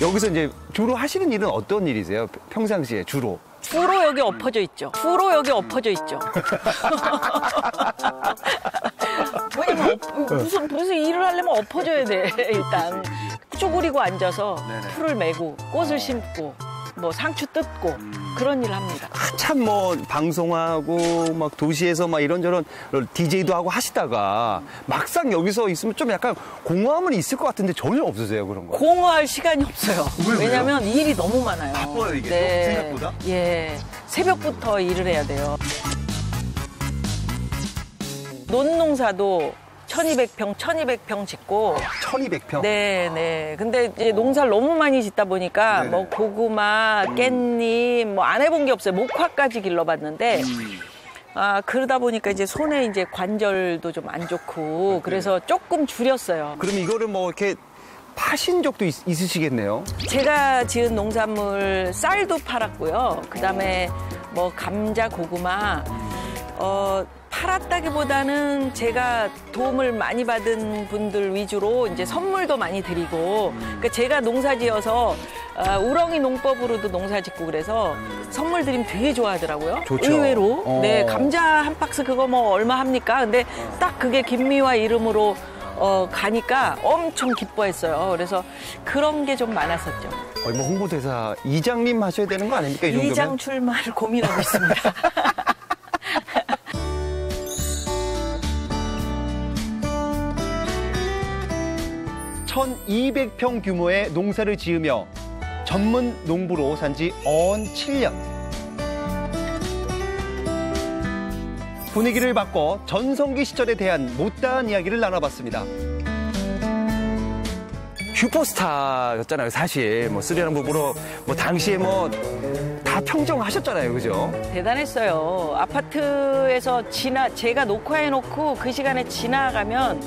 여기서 이제 주로 하시는 일은 어떤 일이세요? 평상시에 주로? 주로 여기 엎어져 있죠. 왜냐면 무슨 일을 하려면 엎어져야 돼, 일단. 쭈그리고 앉아서 풀을 메고 꽃을 심고 뭐 상추 뜯고 그런 일을 합니다. 참 뭐 방송하고 막 도시에서 막 이런저런 DJ도 하고 하시다가 막상 여기서 있으면 좀 약간 공허함은 있을 것 같은데 전혀 없으세요, 그런 거? 공허할 시간이 없어요. 왜요? 왜냐면 일이 너무 많아요. 바빠요, 이게 생각보다? 예. 새벽부터 일을 해야 돼요. 논농사도 1200평 짓고. 1200평? 네. 근데 이제 농사를 너무 많이 짓다 보니까 네네. 뭐 고구마, 깻잎 뭐 안 해본 게 없어요. 목화까지 길러봤는데 그러다 보니까 이제 손에 이제 관절도 좀 안 좋고 그래서 조금 줄였어요. 그럼 이거를 뭐 이렇게 파신 적도 있으시겠네요? 제가 지은 농산물 쌀도 팔았고요. 그다음에 뭐 감자, 고구마 팔았다기보다는 제가 도움을 많이 받은 분들 위주로 이제 선물도 많이 드리고 그러니까 제가 농사지어서 우렁이 농법으로도 농사짓고 그래서 선물 드리면 되게 좋아하더라고요. 좋죠. 의외로. 네, 감자 한 박스 그거 뭐 얼마 합니까? 근데 딱 그게 김미화 이름으로 가니까 엄청 기뻐했어요. 그래서 그런 게 좀 많았었죠. 거의 뭐 홍보대사 이장님 하셔야 되는 거 아닙니까? 이 정도면? 이장 출마를 고민하고 있습니다. 1200평 규모의 농사를 지으며 전문 농부로 산지 언 7년. 분위기를 바꿔 전성기 시절에 대한 못다한 이야기를 나눠봤습니다. 슈퍼스타였잖아요, 사실. 뭐 쓰리랑 부부로 뭐 당시에 뭐 다 평정하셨잖아요, 그죠? 대단했어요. 아파트에서 제가 녹화해놓고 그 시간에 지나가면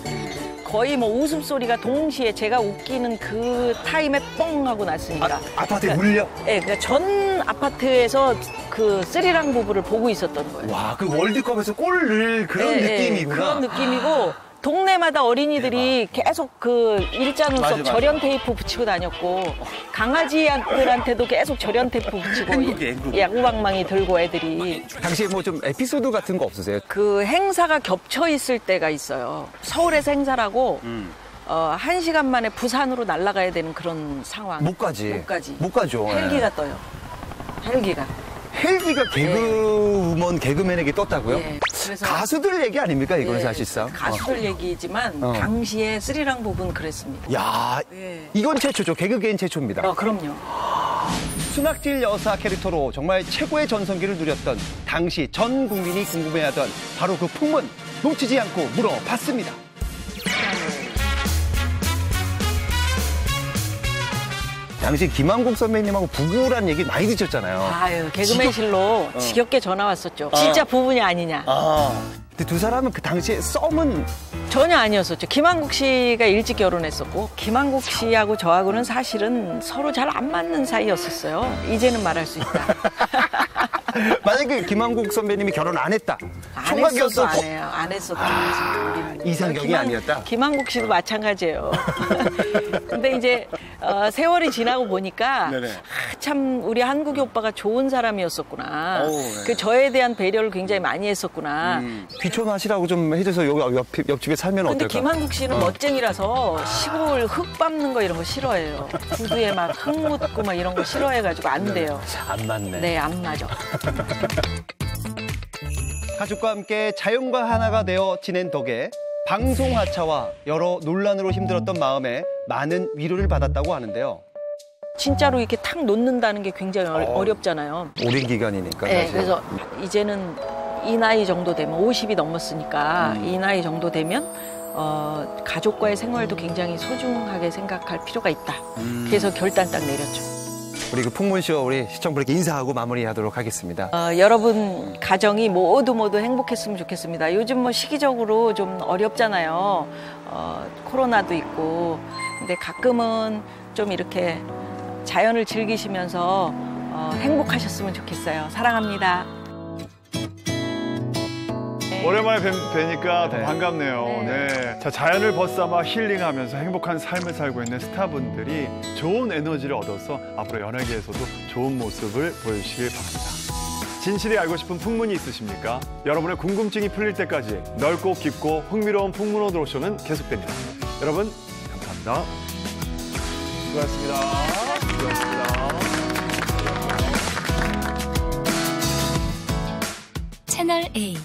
거의 뭐 웃음소리가 동시에 제가 웃기는 그 타임에 뻥 하고 났으니까. 아파트에 울려? 네, 그러니까 전 아파트에서 그 쓰리랑 부부를 보고 있었던 거예요. 와, 그 월드컵에서 골 넣을 그런 느낌이구나. 그런 느낌이고 동네마다 어린이들이 계속 그 일자눈썹 맞아. 절연 테이프 붙이고 다녔고 강아지들한테도 계속 절연 테이프 붙이고 행복이. 야구방망이 들고 애들이. 당시에 뭐 좀 에피소드 같은 거 없으세요? 그 행사가 겹쳐 있을 때가 있어요. 서울에서 행사라고 1시간 만에 부산으로 날아가야 되는 그런 상황. 못 가지. 못 가죠. 헬기가 떠요. 헬기가 개그우먼, 개그맨에게 떴다고요? 예. 그래서 가수들 얘기 아닙니까, 이건 예, 사실상? 가수들 얘기지만 당시에 쓰리랑 부부는 그랬습니다. 야, 예. 이건 최초죠. 개그계인 최초입니다. 그럼요. 순학질 여사 캐릭터로 정말 최고의 전성기를 누렸던 당시 전 국민이 궁금해하던 바로 그 풍문 놓치지 않고 물어봤습니다. 당시 김한국 선배님하고 부부란 얘기 많이 듣셨잖아요. 아유, 개그맨실로 지겹게 전화 왔었죠. 진짜 부부냐 아니냐. 근데 두 사람은 그 당시에 썸은 전혀 아니었었죠. 김한국 씨가 일찍 결혼했었고 김한국 씨하고 저하고는 사실은 서로 잘 안 맞는 사이였었어요. 이제는 말할 수 있다. 만약에 김한국 선배님이 결혼 안 했다. 안 했어도 안 해요. 안 했어도 이상경이 아니었다. 김한국 씨도 마찬가지예요. 근데 이제 세월이 지나고 보니까 참 우리 한국이 오빠가 좋은 사람이었었구나. 그 저에 대한 배려를 굉장히 많이 했었구나. 귀촌하시라고 좀 해줘서 옆집에 살면 근데 어떨까? 김한국 씨는 멋쟁이라서 시골 흙 밟는 거 이런 거 싫어해요. 구두에 막 흙 묻고 막 이런 거 싫어해가지고 안 돼요. 안 맞네. 네, 안 맞아. 가족과 함께 자연과 하나가 되어 지낸 덕에 방송하차와 여러 논란으로 힘들었던 마음에 많은 위로를 받았다고 하는데요. 진짜로 이렇게 탁 놓는다는 게 굉장히 어렵잖아요. 오랜 기간이니까. 네, 사실. 그래서 이제는 이 나이 정도 되면 50이 넘었으니까 이 나이 정도 되면 가족과의 생활도 굉장히 소중하게 생각할 필요가 있다. 그래서 결단 딱 내렸죠. 우리 그 풍문쇼 우리 시청자분께 인사하고 마무리하도록 하겠습니다. 여러분 가정이 모두 행복했으면 좋겠습니다. 요즘 뭐 시기적으로 좀 어렵잖아요. 코로나도 있고. 근데 가끔은 좀 이렇게 자연을 즐기시면서 행복하셨으면 좋겠어요. 사랑합니다. 오랜만에 뵈니까 더 반갑네요. 네. 자, 자연을 벗삼아 힐링하면서 행복한 삶을 살고 있는 스타분들이 좋은 에너지를 얻어서 앞으로 연예계에서도 좋은 모습을 보여주시길 바랍니다. 진실이 알고 싶은 풍문이 있으십니까? 여러분의 궁금증이 풀릴 때까지 넓고 깊고 흥미로운 풍문오드로쇼는 계속됩니다. 여러분, 감사합니다. 수고하셨습니다. 채널 A